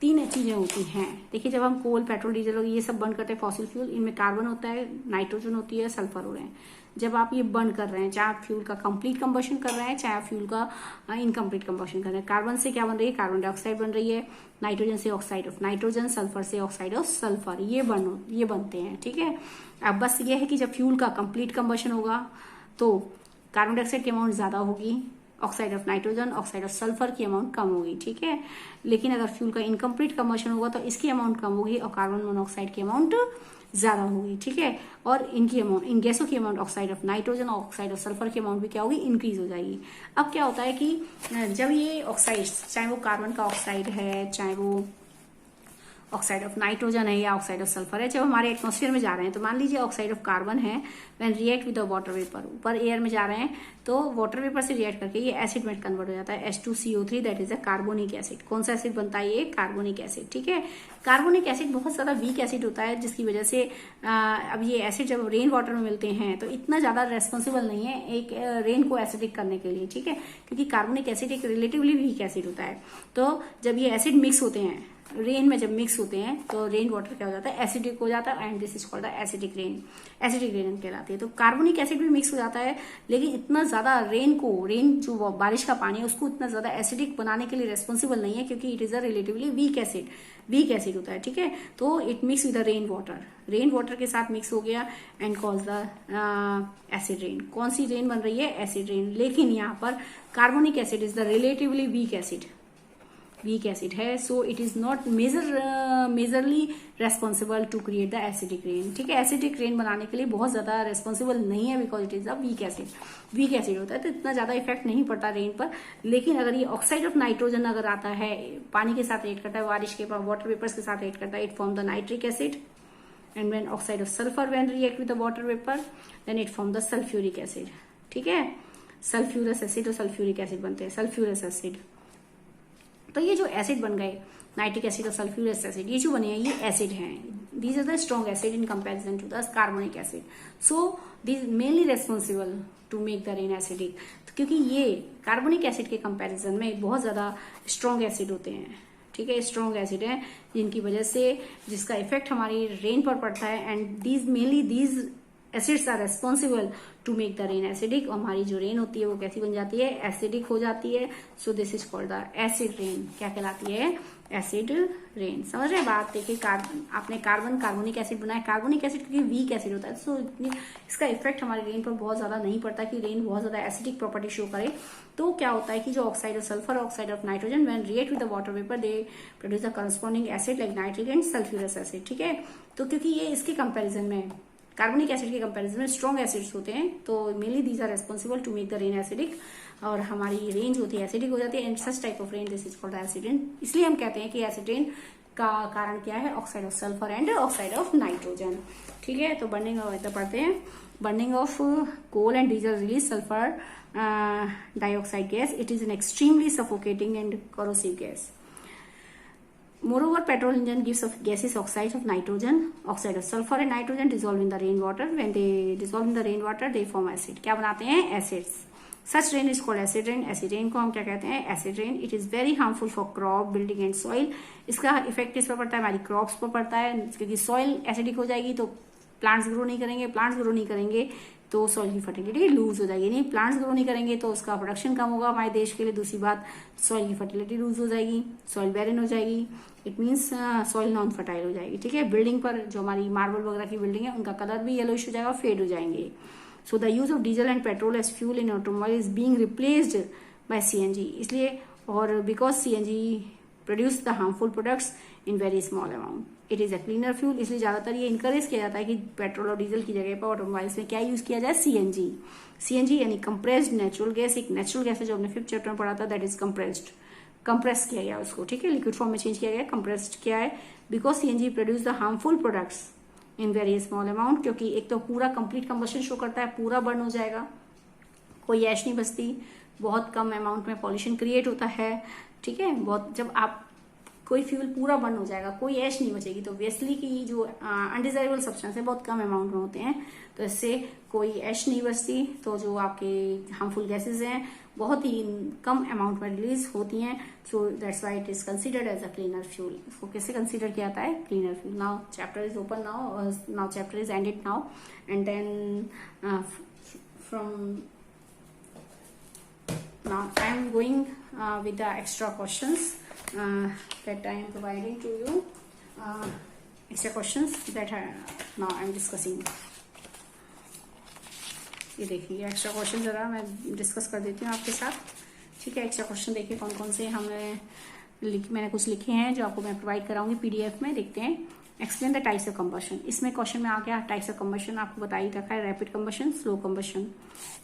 [SPEAKER 1] 3 चीजें होती हैं। देखिए जब हम कोल, पेट्रोल, डीजल ये सब बर्न करते हैं, फॉसिल फ्यूल, इनमें कार्बन होता है, नाइट्रोजन होती है, सल्फर हो रहे हैं। जब आप ये बर्न कर रहे हैं, चाहे आप फ्यूल का कंप्लीट कंबशन कर रहे हैं, चाहे आप फ्यूल का इनकम्प्लीट कंबशन कर रहे हैं, कार्बन से क्या बन रही है, कार्बन डाइऑक्साइड बन रही है, नाइट्रोजन से ऑक्साइड ऑफ नाइट्रोजन, सल्फर से ऑक्साइड ऑफ सल्फर, ये बनते हैं। ठीक है, अब बस ये है कि जब फ्यूल का कंप्लीट कंबशन होगा तो कार्बन डाइऑक्साइड की अमाउंट ज्यादा होगी, oxide of nitrogen, oxide of sulphur की अमाउंट कम होगी। ठीक है, लेकिन अगर फ्यूल का इनकम्प्लीट कंबशन होगा तो इसकी अमाउंट कम होगी और कार्बन मोनोऑक्साइड की अमाउंट ज्यादा होगी। ठीक है, और इनकी अमाउंट, इन गैसों की अमाउंट, ऑक्साइड ऑफ नाइट्रोजन और ऑक्साइड ऑफ सल्फर की अमाउंट भी क्या होगी, इंक्रीज हो जाएगी। अब क्या होता है कि जब ये ऑक्साइड, चाहे वो कार्बन का ऑक्साइड है, चाहे वो ऑक्साइड ऑफ नाइट्रोजन है या ऑक्साइड ऑफ सल्फर है, जब हमारे एटमॉस्फेयर में जा रहे हैं, तो मान लीजिए ऑक्साइड ऑफ कार्बन है, when react with the water vapour, ऊपर एयर में जा रहे हैं तो वाटर वेपर से रिएक्ट करके ये एसिड में कन्वर्ट हो जाता है, H2CO3, that is a carbonic acid. कौन सा एसिड बनता है, ये कार्बोनिक एसिड। ठीक है, कार्बोनिक एसिड बहुत ज्यादा वीक एसिड होता है, जिसकी वजह से अब ये एसिड जब रेन वाटर में मिलते हैं तो इतना ज्यादा रेस्पॉन्सिबल नहीं है एक रेन को एसिडिक करने के लिए। ठीक है, क्योंकि कार्बोनिक एसिड एक रिलेटिवली वीक एसिड होता है, तो जब ये एसिड मिक्स होते हैं, रेन में जब मिक्स होते हैं तो रेन वाटर क्या हो जाता है, एसिडिक हो जाता है, and this is called the acidic rain. Acidic rain कहलाती है। तो कार्बोनिक एसिड भी मिक्स हो जाता है, लेकिन इतना ज्यादा रेन जो बारिश का पानी है उसको इतना ज्यादा एसिडिक बनाने के लिए रेस्पॉन्सिबल नहीं है, क्योंकि it is a relatively weak acid होता है। ठीक है, तो it mix with the rain water के साथ मिक्स हो गया and cause the acid rain. कौन सी रेन बन रही है, एसिड रेन। लेकिन यहाँ पर carbonic acid is the relatively weak acid है, so it is not majorly responsible to create the acidic rain. ठीक है, एसिडिक रेन बनाने के लिए बहुत ज्यादा रेस्पॉन्सिबल नहीं है, because it is a weak acid होता है, तो इतना ज्यादा इफेक्ट नहीं पड़ता रेन पर। लेकिन अगर ये ऑक्साइड ऑफ नाइट्रोजन अगर आता है, पानी के साथ रिएक्ट करता है, बारिश के वाटर वेपर्स के साथ रिएक्ट करता है, it form the nitric acid, and when oxide of sulphur when react with the water vapour then it form the sulphuric acid. ठीक है, सल्फ्यूरस एसिड और सल्फ्यूरिक एसिड बनते हैं। सल्फ्यूरस एसिड, तो ये जो एसिड बन गए, नाइट्रिक एसिड और सल्फ्यूरस एसिड, ये जो बने हैं ये एसिड हैं। These are the strong acid in comparison to the carbonic acid, so these mainly responsible to make the rain acidic, क्योंकि ये कार्बोनिक एसिड के कंपैरिजन में बहुत ज्यादा स्ट्रॉन्ग एसिड होते हैं। ठीक है, स्ट्रॉन्ग एसिड है जिनकी वजह से, जिसका इफेक्ट हमारी रेन पर पड़ता है, and these acids are responsible to make the rain acidic. हमारी जो रेन होती है वो कैसी बन जाती है, एसिडिक हो जाती है। सो this is called the acid rain. क्या कहलाती है, एसिड रेन। समझ रहे हैं बात। देखिए आपने कार्बनिक एसिड बनाया, कार्बनिक एसिड क्योंकि वीक एसिड होता है, सो इसका इफेक्ट हमारे रेन पर बहुत ज्यादा नहीं पड़ता कि रेन बहुत ज्यादा एसिडिक प्रॉपर्टी शो करे। तो क्या होता है कि जो oxide of sulphur, oxide of nitrogen when react with the water vapour they produce the corresponding acid like nitric and sulphurous acid. ठीक है, तो क्योंकि ये इसके कंपेरिजन में, कार्बनिक एसिड के कंपैरिजन में स्ट्रॉन्ग एसिड्स होते हैं, तो mainly these are responsible to make the rain acidic, और हमारी रेंज होती है एसिडिक हो जाती है। And such type of rain this is called acid rain. इसलिए हम कहते हैं कि एसिड रेन का कारण क्या है, oxide of sulphur and oxide of nitrogen. ठीक है, तो बर्निंग पढ़ते हैं। Burning of coal and diesel release sulphur dioxide gas. It is an extremely suffocating and corrosive gas. Moreover, petrol engine gives off gases oxides of nitrogen, oxide of sulfur and nitrogen dissolve in the rainwater. When they dissolve in the rainwater, they form acid. क्या बनाते हैं, acids. Such rain is called acid rain. Acid rain को हम क्या कहते हैं, acid rain. It is very harmful for crop, building and soil. इसका इफेक्ट किस पर पड़ता है, हमारी क्रॉप्स पर पड़ता है, क्योंकि सॉइल एसिडिक हो जाएगी तो प्लांट्स ग्रो नहीं करेंगे, प्लांट्स ग्रो नहीं करेंगे तो सॉइल की फर्टिलिटी लूज हो जाएगी। नहीं, प्लांट्स ग्रो नहीं करेंगे तो उसका प्रोडक्शन कम होगा हमारे देश के लिए। दूसरी बात, सॉइल की फर्टिलिटी लूज हो जाएगी, सॉइल बैरन हो जाएगी, it means soil non fertile हो जाएगी। ठीक है, बिल्डिंग पर जो हमारी मार्बल वगैरह की बिल्डिंग है उनका कलर भी येलोइश हो जाएगा, फेड हो जाएंगे। So the use of diesel and petrol as fuel in automobile is being replaced by CNG. इसलिए, और because CNG produce the harmful products in very small amount, it is a cleaner fuel. इसलिए ज्यादातर ये इनकरेज किया जाता है कि पेट्रोल और डीजल की जगह पर ऑटोमोबाइल्स में क्या यूज किया जाए, सीएनजी। सीएनजी यानी कंप्रेस्ड नेचुरल गैस, एक नेचुरल गैस है जो हमने 5th चैप्टर में पढ़ा था, दैट इज कंप्रेस किया गया उसको। ठीक है, लिक्विड फॉर्म में चेंज किया गया, कंप्रेस्ड किया है। Because CNG produce the harmful products in very small amount, क्योंकि एक तो पूरा कंप्लीट कंबशन शो करता है, पूरा बर्न हो जाएगा, कोई ऐश नहीं बचती, बहुत कम अमाउंट में पॉल्यूशन क्रिएट होता है। ठीक है, बहुत, जब आप कोई फ्यूल पूरा बर्न हो जाएगा, कोई ऐश नहीं बचेगी, तो वेस्टली की जो अनडिजायरेबल सब्सटेंस है बहुत कम अमाउंट में होते हैं, तो इससे कोई ऐश नहीं बचती, तो जो आपके हार्मफुल गैसेस हैं बहुत ही कम अमाउंट में रिलीज होती हैं। So that's why it is considered as a cleaner fuel. इसको कैसे कंसिडर किया जाता है, cleaner fuel. Now chapter is open now chapter is ended now, and then from now I am going with the extra questions that I am providing to you, extra questions that now I am discussing. ये देखिए एक्स्ट्रा क्वेश्चन जरा मैं डिस्कस कर देती हूँ आपके साथ। ठीक है, एक्स्ट्रा क्वेश्चन देखिए कौन कौन से मैंने कुछ लिखे हैं जो आपको मैं प्रोवाइड कराऊंगी पीडीएफ में। देखते हैं। Explain the types of combustion. इसमें क्वेश्चन में आ गया टाइप्स ऑफ कंबशन, आपको बता ही रखा है, rapid combustion, slow combustion,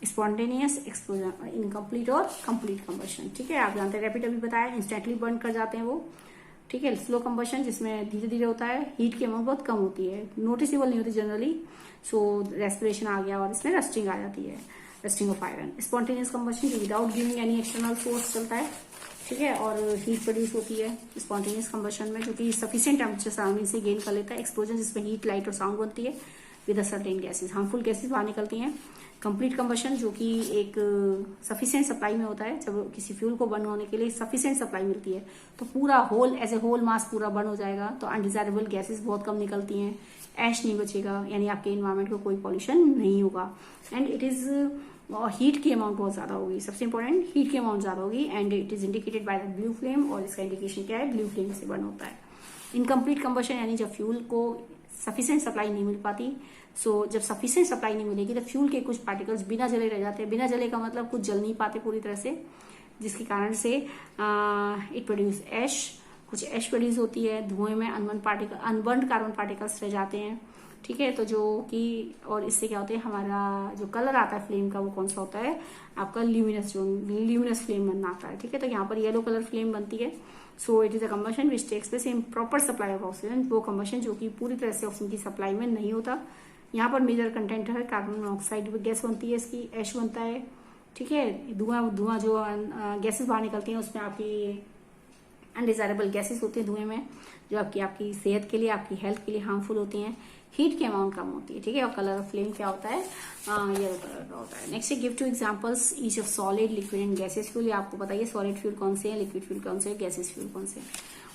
[SPEAKER 1] spontaneous, explosion, incomplete और कंप्लीट कंबशन। ठीक है, आप जानते हैं रैपिड अभी बताया, इंस्टेंटली बर्न कर जाते हैं वो। ठीक है, स्लो कंबशन जिसमें धीरे धीरे होता है, हीट की अमाउंट बहुत कम होती है, नोटिसेबल नहीं होती जनरली, सो रेस्पिरेशन आ गया और इसमें रस्टिंग आ जाती है, rusting of iron. Spontaneous combustion जो without giving any external source चलता है। ठीक है, और हीट प्रोड्यूस होती है स्पॉन्टेनियस कंबशन में, जो कि सफिशिएंट टेम्परेचर सराउंडिंग से गेन कर लेता है। एक्सप्लोजन जिसमें हीट, लाइट और साउंड बनती है with certain gases, harmful gases बाहर निकलती हैं। कंप्लीट कंबशन जो कि एक सफिशिएंट सप्लाई में होता है, जब किसी फ्यूल को बर्न होने के लिए सफिशिएंट सप्लाई मिलती है तो पूरा whole as a whole mass पूरा बर्न हो जाएगा, तो अनडिजायरेबल गैसेस बहुत कम निकलती हैं, ऐश नहीं बचेगा, यानी आपके इन्वायरमेंट को कोई पॉल्यूशन नहीं होगा। एंड इट इज हीट की अमाउंट बहुत ज्यादा होगी, सबसे इंपॉर्टेंट हीट की अमाउंट ज्यादा होगी, and it is indicated by the blue flame, और इसका इंडिकेशन क्या है, ब्लू फ्लेम से बर्न होता है। इनकम्प्लीट कंबशन यानी जब फ्यूल को सफिशिएंट सप्लाई नहीं मिल पाती, सो जब सफिशिएंट सप्लाई नहीं मिलेगी तो फ्यूल के कुछ पार्टिकल्स बिना जले रह जाते हैं। बिना जले का मतलब कुछ जल नहीं पाते पूरी तरह से, जिसके कारण से इट प्रोड्यूस ऐश, कुछ ऐश प्रोड्यूस होती है, धुएं में अनबर्न्ड कार्बन पार्टिकल्स रह जाते हैं। ठीक है, तो जो कि, और इससे क्या होता है, हमारा जो कलर आता है फ्लेम का वो कौन सा होता है, आपका ल्यूमिनस फ्लेम बनना आता है। ठीक है, तो यहाँ पर येलो कलर फ्लेम बनती है। So it is a combustion which takes place in proper supply of oxygen, वो कंबशन जो कि पूरी तरह से ऑक्सीजन की सप्लाई में नहीं होता। यहाँ पर मेजर कंटेंट है कार्बन मोनोऑक्साइड गैस बनती है, इसकी ऐश बनता है। ठीक है, धुआं जो गैसेस बाहर निकलती हैं उसमें आपकी अनडिजायरेबल गैसेस होती है धुएं में, जो आपकी सेहत के लिए, आपकी हेल्थ के लिए हार्मफुल होती हैं। हीट की अमाउंट कम होती है। ठीक है, और कलर ऑफ फ्लेम क्या होता है, येलो कलर का होता है। Next give 2 examples each of solid, liquid and gases fuel. आपको बताइए सॉलिड फ्यूल कौन से हैं, लिक्विड फ्यूल कौन से हैं, गैसेस फ्यूल कौन से हैं।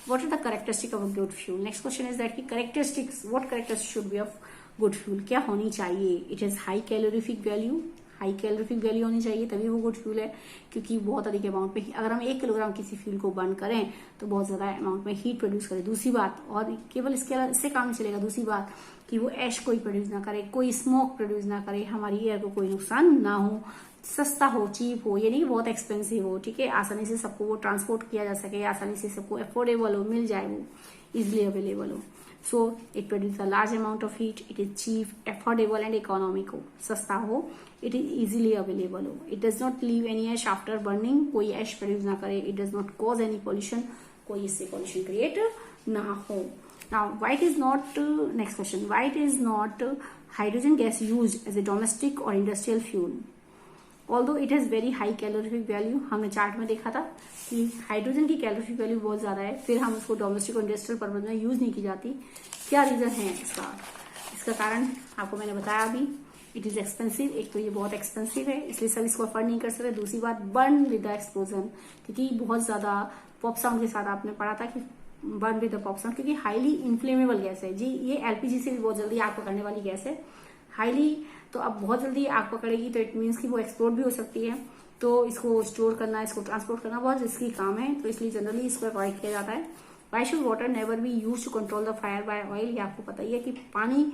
[SPEAKER 1] What are the characteristic of a good fuel? Next question is that कि characteristics, what characteristics should be of good fuel क्या होनी चाहिए, it is high calorific value, high calorific value होनी चाहिए तभी वो गुड फ्यूल है, क्योंकि बहुत अधिक अमाउंट में अगर हम 1 किलोग्राम किसी फ्यूल को बर्न करें तो बहुत ज्यादा अमाउंट में हीट प्रोड्यूस करे। दूसरी बात, और केवल इससे काम नहीं चलेगा, दूसरी बात कि वो ऐश कोई प्रोड्यूस ना करे, कोई स्मोक प्रोड्यूस ना करे, हमारी एयर को कोई नुकसान ना हो, सस्ता हो, चीप हो, ये नहीं बहुत एक्सपेंसिव हो, ठीक है, आसानी से सबको वो ट्रांसपोर्ट किया जा सके, आसानी से सबको अफोर्डेबल हो, मिल जाए, वो इजिली अवेलेबल हो। So it produces a large amount of heat, it is cheap, affordable and economic हो, सस्ता हो, it is easily available हो, it does not leave any ash after burning, कोई ash produce ना करे, it does not cause any pollution, कोई इससे pollution create ना हो। Now why it is not, next question, why it is not hydrogen gas used as a domestic or industrial fuel? Although it has very high calorific value, हमने चार्ट में देखा था कि हाइड्रोजन की कैलोरीफिक वैल्यू बहुत ज्यादा है, फिर हम उसको डोमेस्टिक और इंडस्ट्रियल पर्पज में यूज नहीं की जाती। क्या रीजन है इसका कारण आपको मैंने बताया अभी, इट इज एक्सपेंसिव, एक तो ये बहुत एक्सपेंसिव है इसलिए सब इसको अफोर्ड नहीं कर सकते, दूसरी बात बर्न विद द एक्सप्लोजन, क्योंकि बहुत ज्यादा पॉप साउंड के साथ आपने पढ़ा था कि burn with the pop sound, क्योंकि हाईली इन्फ्लेमेबल गैस है जी, ये एलपीजी से भी बहुत जल्दी आग पकड़ने वाली गैस है, हाईली, तो अब बहुत जल्दी आग पकड़ेगी तो इट मीन्स कि वो एक्सप्लोड भी हो सकती है, तो इसको स्टोर करना, इसको ट्रांसपोर्ट करना बहुत रिस्की काम है, तो इसलिए जनरली इसको अवॉइड किया जाता है। Why should water never be use to control the fire by oil, ये आपको पता ही है कि पानी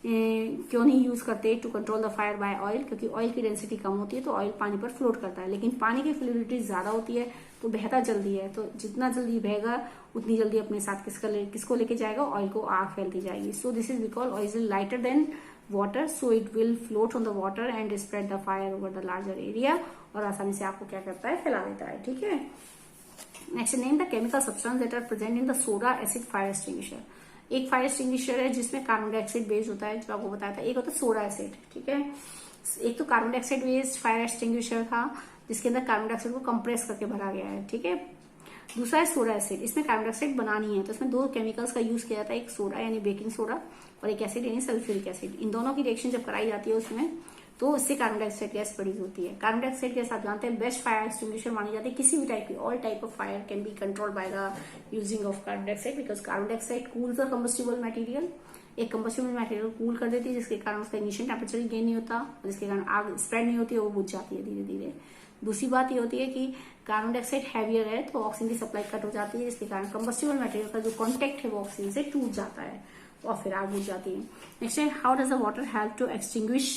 [SPEAKER 1] क्यों नहीं यूज करते to control the fire by oil, क्योंकि ऑयल की डेंसिटी कम होती है तो ऑयल पानी पर फ्लोट करता है, लेकिन पानी की फ्लूइडिटी ज्यादा होती है तो बहता जल्दी है, तो जितना जल्दी बहेगा उतनी जल्दी अपने साथ किसको लेके जाएगा, ऑयल को, आग फैलती जाएगी। सो this is because oil is lighter than water, so it will float on the water and spread the fire over the larger area, और आसानी से आपको क्या करता है, फैला देता है, ठीक है। Next, name the chemical substance that are present in the soda acid fire extinguisher. एक फायर एक्सटिंग्विशर है जिसमें कार्बन डाइऑक्साइड बेस्ड होता है, जो आपको बताया था, एक होता है सोडा एसिड, ठीक है। एक तो carbon dioxide based fire extinguisher था जिसके अंदर कार्बन डाइऑक्साइड को कंप्रेस करके भरा गया है, ठीक है। दूसरा है सोडा एसिड, इसमें कार्बन डाइऑक्साइड बनानी है तो इसमें 2 केमिकल्स का यूज किया जाता है, एक सोडा यानी बेकिंग सोडा और एक एसिड यानी सल्फ्यूरिक एसिड। इन दोनों की रिएक्शन जब कराई जाती है उसमें तो इससे कार्बन डाइऑक्साइड गैस प्रोड्यूस होती है। कार्बन डाइऑक्साइड गैस आप जानते हैं बेस्ट फायर एक्सटिंग्विशर मानी जाती है, किसी भी टाइप की, all type of fire can be controlled by the using of carbon dioxide, because carbon dioxide cools the combustible material, एक कंबस्टिबल मटेरियल कूल कर देती है जिसके कारण उसका इनिशियल टेम्परेचर गेन नहीं होता, जिसके कारण आग स्प्रेड नहीं होती है, वो बुझ जाती है धीरे धीरे। दूसरी बात ये होती है कि कार्बन डाइऑक्साइड हैवियर है तो ऑक्सीजन की सप्लाई कट हो जाती है, जिसके कारण कंबस्टिबल मटेरियल का जो कॉन्टेक्ट है वो ऑक्सीजन से टूट जाता है और फिर आग बुझ जाती है। नेक्स्ट है, how does the water help to extinguish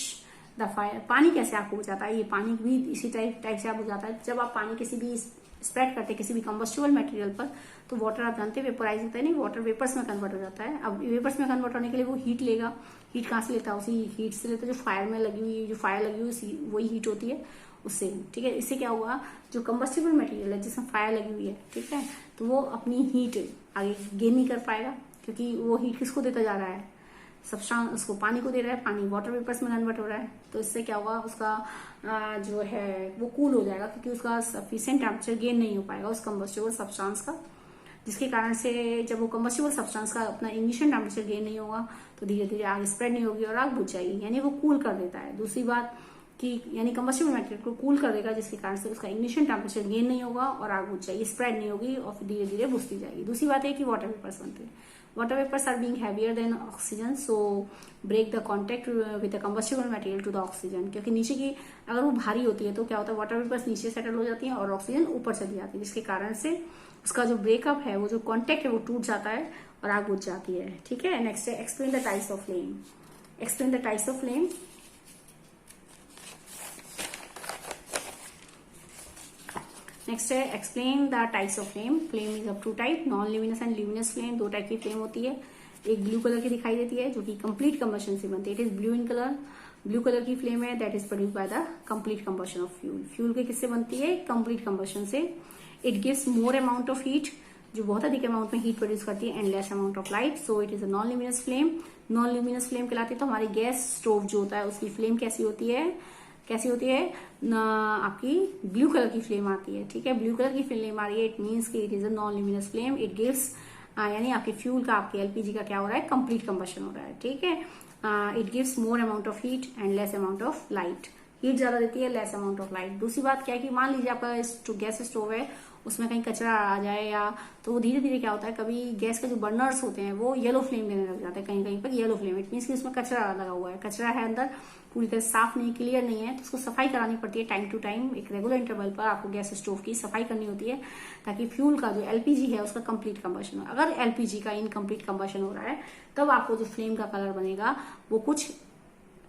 [SPEAKER 1] the fire. पानी कैसे आपको बुझाता है, ये पानी भी इसी टाइप से आप बुझाता है। जब आप पानी किसी भी स्प्रेड करते हैं किसी भी कंबस्टिबल मटेरियल पर तो वाटर आप जानते हैं वेपोराइज होता है, नहीं, वाटर वेपर्स में कन्वर्ट हो जाता है। अब वेपर्स में कन्वर्ट होने के लिए वो हीट लेगा, हीट कहाँ से लेता है, उसी हीट से लेता है जो फायर में लगी हुई, जो फायर लगी हुई वही हीट होती है उससे, ठीक है। इससे क्या हुआ, जो कंबस्टिबल मटेरियल है जिसमें फायर लगी हुई है, ठीक है, तो वो अपनी हीट आगे गेन नहीं कर पाएगा, क्योंकि वो हीट किसको देता जा रहा है, सब्सटेंस उसको, पानी को दे रहा है, पानी वाटर वेपर्स में कन्वर्ट हो रहा है, तो इससे क्या होगा, उसका जो है वो कूल हो जाएगा, क्योंकि उसका सफिशिएंट टेम्परेचर गेन नहीं हो पाएगा उस कंबस्टिबल सब्सटेंस का, जिसके कारण से जब वो कंबस्टिबल सब्सटेंस का अपना इनिशियल टेम्परेचर गेन नहीं होगा तो धीरे धीरे आग स्प्रेड नहीं होगी और आग बुझ जाएगी, यानी वो कूल कर देता है। दूसरी बात कि यानी कंबस्टिबल मटेरियल को कूल कर देगा, जिसके कारण से उसका इनिशियल टेम्परेचर गेन नहीं होगा और आग बुझ जाएगी, स्प्रेड नहीं होगी और फिर धीरे धीरे बुझती जाएगी। दूसरी बात है कि वाटर वेपर्स बनते हैं, water vapors are being heavier than oxygen, so break the contact with the combustible material to the oxygen, क्योंकि नीचे की अगर वो भारी होती है तो क्या होता है, वाटर वेपर्स नीचे सेटल हो जाती हैं और ऑक्सीजन ऊपर चली जाती है, जिसके कारण से उसका जो ब्रेकअप है, वो जो कॉन्टेक्ट है वो टूट जाता है और आग बुझ जाती है, ठीक है। नेक्स्ट है, explain the types of flame. Explain the types of flame. Next है, explain the types of flame. Flame is of 2 type, non luminous and luminous flame. 2 type की फ्लेम होती है, एक ब्लू कलर की दिखाई देती है जो कि कंप्लीट कंबशन से बनती है, it is blue in colour. Blue colour की फ्लेम है that is produce by the complete combustion of fuel. Fuel के किससे बनती है, कंप्लीट कंबशन से। It gives more amount of heat, जो बहुत अधिक अमाउंट में हीट प्रोड्यूस करती है, and less amount of light, so it is a non luminous flame. Non luminous flame कहलाती है। तो हमारी गैस स्टोव जो होता है उसकी फ्लेम कैसी होती है, आपकी ब्लू कलर की फ्लेम आती है, ठीक है, ब्लू कलर की फ्लेम आ रही है, इट मीन्स कि it is a non luminous flame. It gives यानी आपके फ्यूल का, आपके एलपीजी का क्या हो रहा है, कंप्लीट कंबशन हो रहा है, ठीक है। It gives more amount of heat and less amount of light. Heat ज्यादा देती है, लेस अमाउंट ऑफ लाइट। दूसरी बात क्या है कि मान लीजिए आपका गैस स्टोव है उसमें कहीं कचरा आ जाए या तो वो धीरे धीरे क्या होता है, कभी गैस के जो बर्नर्स होते हैं वो येलो फ्लेम देने लग जाते हैं, कहीं कहीं पर येलो फ्लेम। इट मीन्स कि उसमें कचरा लगा हुआ है, कचरा है अंदर, पूरी तरह साफ नहीं, क्लियर नहीं है, तो उसको सफाई करानी पड़ती है टाइम टू टाइम। एक रेगुलर इंटरवल पर आपको गैस स्टोव की सफाई करनी होती है ताकि फ्यूल का जो एलपीजी है उसका कंप्लीट कंबशन हो। अगर एलपीजी का इनकम्प्लीट कंबशन हो रहा है तब आपको जो फ्लेम का कलर बनेगा वो कुछ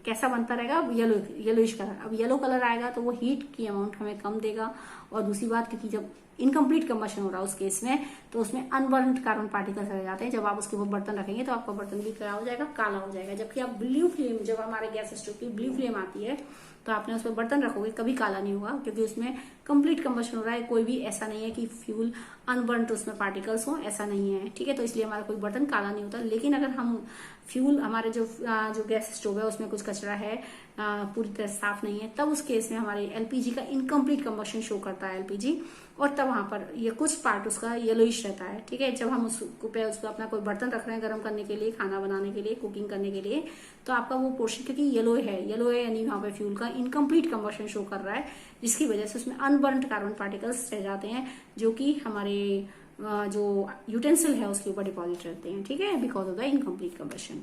[SPEAKER 1] कैसा बनता रहेगा, येलोइश कलर। अब येलो कलर आएगा तो वो हीट की अमाउंट हमें कम देगा। और दूसरी बात, क्योंकि जब इनकम्प्लीट कंबशन हो रहा है उस केस में, तो उसमें अनबर्न्ड कार्बन पार्टिकल्स रह जाते हैं। जब आप उसके ऊपर बर्तन रखेंगे तो आपका बर्तन भी क्या हो जाएगा, काला हो जाएगा। जबकि आप ब्लू फ्लेम, जब हमारे गैस स्टोव की ब्लू फ्लेम आती है तो आपने उस पर बर्तन रखोगे कभी काला नहीं होगा, क्योंकि उसमें कंप्लीट कंबशन हो रहा है। कोई भी ऐसा नहीं है कि फ्यूल अनबर्न्ड उसमें पार्टिकल्स हो, ऐसा नहीं है, ठीक है। तो इसलिए हमारा कोई बर्तन काला नहीं होता। लेकिन अगर हम फ्यूल, हमारे जो गैस स्टोव है उसमें कुछ कचरा है, पूरी तरह साफ नहीं है, तब उस केस में हमारे एलपीजी का इनकम्प्लीट कंबशन शो करता है एलपीजी, और तब वहां पर ये कुछ पार्ट उसका येलोइश रहता है, ठीक है। जब हम उसको अपना कोई बर्तन रख रहे हैं गर्म करने के लिए, खाना बनाने के लिए, कुकिंग करने के लिए, तो आपका वो पोर्शन क्योंकि येलो है यानी वहां पे फ्यूल का इनकम्प्लीट कंबशन शो कर रहा है, जिसकी वजह से उसमें अनबर्न्ड कार्बन पार्टिकल्स रह जाते हैं, जो कि हमारे जो यूटेंसिल है उसके ऊपर डिपॉजिट रहते हैं, ठीक है, because of the incomplete combustion.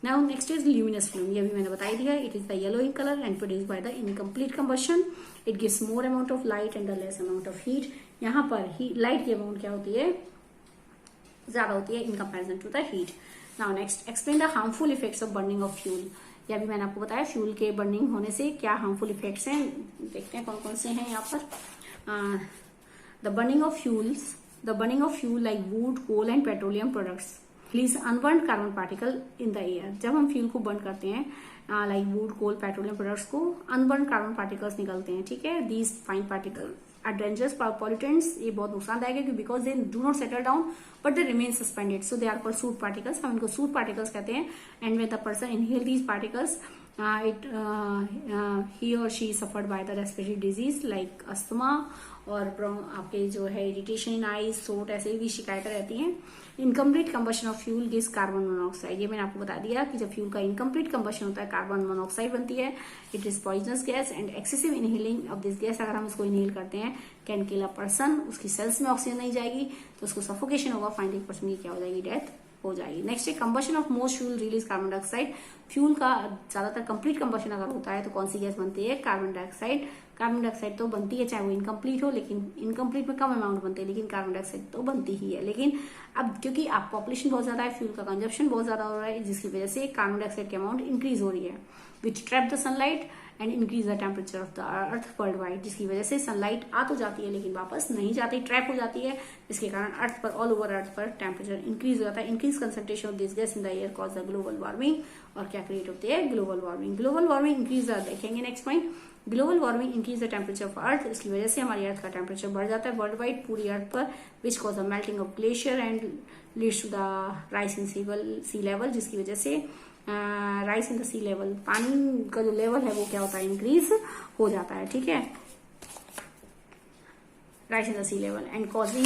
[SPEAKER 1] Now next is luminous flame. ये भी मैंने बता दिया, it is the yellow in colour and produce by the incomplete combustion. It gives more amount of light and the less amount of heat. यहाँ पर लाइट की अमाउंट क्या होती है, ज्यादा होती है in comparison to the heat. Now next, explain the harmful effects of burning of fuel. यह भी मैंने आपको बताया फ्यूल के बर्निंग होने से क्या हार्मफुल इफेक्ट्स हैं। देखते हैं कौन कौन से हैं यहाँ पर। The burning of fuel like wood, coal and petroleum products release unburned carbon particle in the air. जब हम फ्यूल को बर्न करते हैं, like wood, coal, petroleum products को, अनबर्न्ड कार्बन पार्टिकल्स निकलते हैं, ठीक है। These fine particle are dangerous pollutants. ये बहुत नुकसानदायक है because they do not settle down but they remain suspended, so they are called soot particles. हम इनको सूट पार्टिकल्स कहते हैं। And when the person inhale these particles he or she suffered by the respiratory disease like asthma, और आपके जो है इरिटेशन इन आईज, सोट, ऐसे भी शिकायतें रहती हैं। Incomplete combustion of fuel gives carbon monoxide. ये मैंने आपको बता दिया कि जब फ्यूल का इनकम्प्लीट कंबशन होता है कार्बन मोनोऑक्साइड बनती है। It is poisonous gas and excessive inhaling of this gas, अगर हम इसको इनहेल करते हैं, कैन किल अ पर्सन। उसकी सेल्स में ऑक्सीजन नहीं जाएगी तो उसको सफोकेशन होगा, फाइनली पर्सन की क्या हो जाएगी, डेथ हो जाएगी। नेक्स्ट है combustion of most fuel release carbon dioxide. Fuel का ज्यादातर कंप्लीट कंबशन अगर होता है तो कौन सी गैस बनती है, कार्बन डाइऑक्साइड। कार्बन डाइऑक्साइड तो बनती है चाहे वो इनकम्प्लीट हो, लेकिन इनकम्प्लीट में कम अमाउंट बनते हैं, लेकिन कार्बन डाइऑक्साइड तो बनती ही है। लेकिन अब क्योंकि आप पॉपुलेशन बहुत ज्यादा है, फ्यूल का कंजप्शन बहुत ज्यादा हो रहा है, जिसकी वजह से कार्बन डाइऑक्साइड की अमाउंट इंक्रीज हो रही है, which trap the sunlight and increase the temperature of the earth worldwide. जिसकी वजह से सनलाइट आ तो जाती है लेकिन वापस नहीं जाती, ट्रैप हो जाती है, जिसके कारण अर्थ पर, ऑल ओवर अर्थ पर टेम्परेचर इंक्रीज हो जाता है। Increase concentration of this gas in the air cause the global warming. और क्या क्रिएट होती है, global warming. Global warming increase देखेंगे next point. Global warming increase the temperature of earth. इसकी वजह से हमारी अर्थ का टेम्परेचर बढ़ जाता है वर्ल्ड वाइड, पूरी अर्थ पर, which cause the melting of glacier and leads to the rise in sea level. जिसकी वजह से rise in the sea level, पानी का जो लेवल है वो क्या होता है, इंक्रीज हो जाता है, ठीक है, rise in the sea level and causing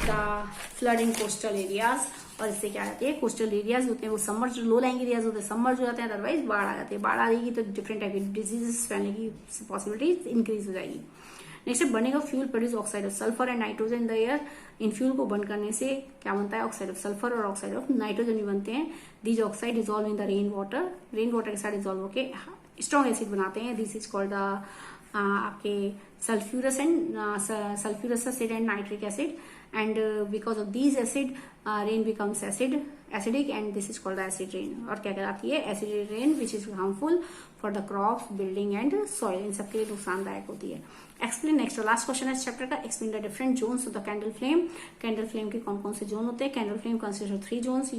[SPEAKER 1] the flood in coastal areas. और इससे क्या रहती है, कोस्टल एरियाज होते हैं वो सबमर्ज, लो लाइंग एरियाज होते हैं सबमर्ज हो जाते हैं, अदरवाइज बाढ़ आ जाती है। बाढ़ आ जाएगी तो डिफरेंट टाइप की डिजीजेस फैलने की पॉसिबिलिटी इंक्रीज हो जाएगी। Next, burning of fuel produce oxide of sulphur and nitrogen in the air. In fuel को बर्न करने से क्या बनता है, ऑक्साइड ऑफ सल्फर और ऑक्साइड ऑफ नाइट्रोजन भी बनते हैं। These oxide dissolve in the rain water के साथ डिजोल्व होकर स्ट्रॉन्ग एसिड बनाते हैं। दिस इज कॉल्ड द आपके sulphurous acid and nitric acid, and because of these acid rain becomes acidic and this is called the acid rain. और क्या कहलाती है, acid rain, which is harmful for the crops, building and soil, इन सबके लिए नुकसानदायक होती है। एक्सप्लेन नेक्स्ट और लास्ट क्वेश्चन है इस चैप्टर का, explain the different zones of the candle flame. Candle flame के कौन कौन से जोन होते हैं। Candle flame consist of 3 zones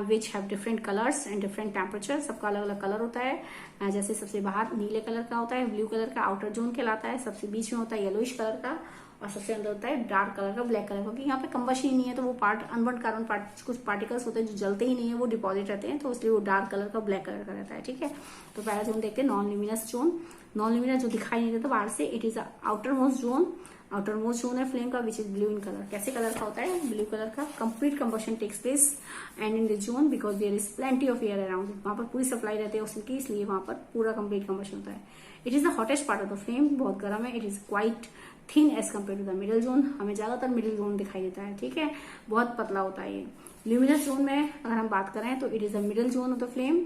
[SPEAKER 1] which have different colours and different temperature. सबका अलग अलग कलर होता है। जैसे सबसे बाहर नीले कलर का होता है, ब्लू कलर का आउटर जोन कहलाता है, सबसे बीच में होता है येलोइश कलर का, और सबसे अंदर होता है डार्क कलर का, ब्लैक कलर का। क्योंकि यहाँ पे कंबशन ही नहीं है तो वो पार्ट अनबर्न्ड कार्बन कुछ पार्टिकल्स होते हैं जो जलते ही नहीं है, वो डिपॉजिट रहते हैं, तो इसलिए वो डार्क कलर का, ब्लैक कलर का रहता है, ठीक है। तो पहला जोन देखते हैं non luminous zone. Non luminous जो दिखाई नहीं देता बाहर से, it is outermost zone outermost zone है फ्लेम का which is blue in colour. कैसे कलर का होता है? ब्लू कलर का। Complete combustion takes place and in this zone because there is plenty of air around, वहां पर पूरी सप्लाई रहती है ऑक्सीजन की, इसलिए वहां पर पूरा कंप्लीट कंबशन होता है। It is the hottest part of the flame, बहुत गर्म है। It is quite thin as compare to the middle zone, हमें ज्यादातर मिडिल जोन दिखाई देता है, ठीक है, बहुत पतला होता है ये। ल्यूमिनस जोन में अगर हम बात करें तो it is the middle zone of the flame,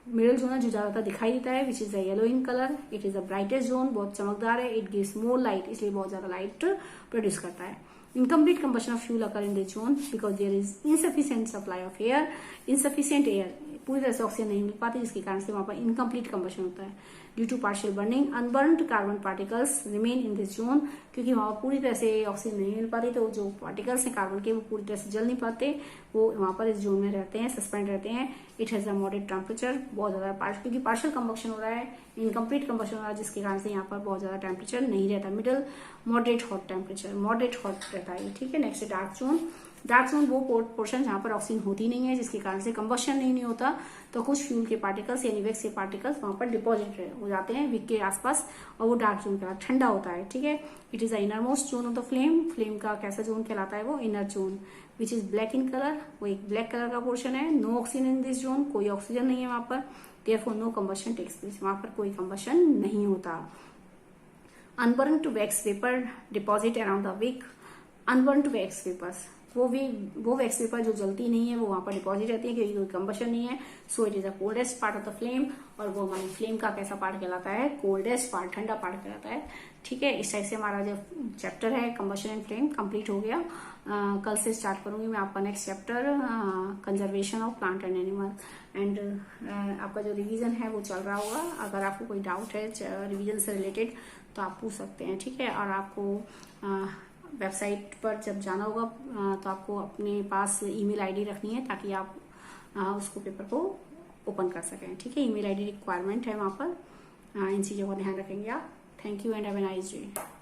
[SPEAKER 1] middle zone है जो ज्यादातर दिखाई देता है, which is the yellow in colour. It is the brightest zone, बहुत चमकदार है। इट गिव्स मोर लाइट, इसलिए बहुत ज्यादा लाइट प्रोड्यूस करता है। Incomplete combustion of fuel occur in this zone because there is insufficient supply of air, insufficient air, पूरी तरह से ऑक्सीजन नहीं मिल पाती, जिसके कारण से वहां पर इनकम्प्लीट कंबशन होता है। Due to partial burning unburned carbon particles remain in this zone, क्योंकि वहां पूरी तरह से ऑक्सीजन नहीं मिल पाती, तो जो पार्टिकल्स हैं कार्बन के वो पूरी तरह से जल नहीं पाते, वो वहां पर इस जोन में रहते हैं, सस्पेंड रहते हैं। It has a moderate temperature, बहुत ज्यादा क्योंकि पार्शियल कंबक्शन हो रहा है, इनकम्प्लीट कंबक्शन हो रहा है, जिसके कारण से यहाँ पर बहुत ज्यादा टेम्परेचर नहीं रहता। Middle moderate hot temperature, moderate hot रहता है, ठीक है। Next dark zone. Dark zone वो पोर्शन जहां पर ऑक्सीजन होती नहीं है, जिसके कारण से कंबशन नहीं होता, तो कुछ फ्यूल के पार्टिकल्स यानी वैक्स के पार्टिकल्स वहां पर डिपॉजिट हो जाते हैं विक के आसपास, और वो डार्क जोन कहलाता, ठंडा होता है, ठीक है। It is the innermost zone of the flame, flame का कैसा जोन कहलाता है वो? Inner zone, which is black in colour, वो एक ब्लैक कलर का पोर्शन है। No oxygen in this zone, कोई ऑक्सीजन नहीं है वहां पर, therefore no combustion takes place, वहां पर कोई कंबशन नहीं होता। Unburnt wax vapour deposit around the wick, unburnt wax vapours, वो वैक्स वेपर जो जलती नहीं है वो वहां पर डिपॉजिट रहती है, क्योंकि कोई कंबशन नहीं है। So it is the coldest part of the flame, और वो हमारी फ्लेम का कैसा पार्ट कहलाता है? कोल्डेस्ट पार्ट, ठंडा पार्ट कहलाता है, ठीक है। इस टाइप से हमारा जो चैप्टर है कंबशन एंड फ्लेम कंप्लीट हो गया। कल से स्टार्ट करूंगी मैं आपका next chapter conservation of plant and animal, and आपका जो रिवीजन है वो चल रहा होगा। अगर आपको कोई डाउट है रिवीजन से रिलेटेड तो आप पूछ सकते हैं, ठीक है। और आपको वेबसाइट पर जब जाना होगा तो आपको अपने पास ईमेल आईडी रखनी है, ताकि आप उसको पेपर को ओपन कर सकें, ठीक है। ईमेल आईडी रिक्वायरमेंट है वहां पर, इन चीज़ों का ध्यान रखेंगे आप। Thank you and have a nice day.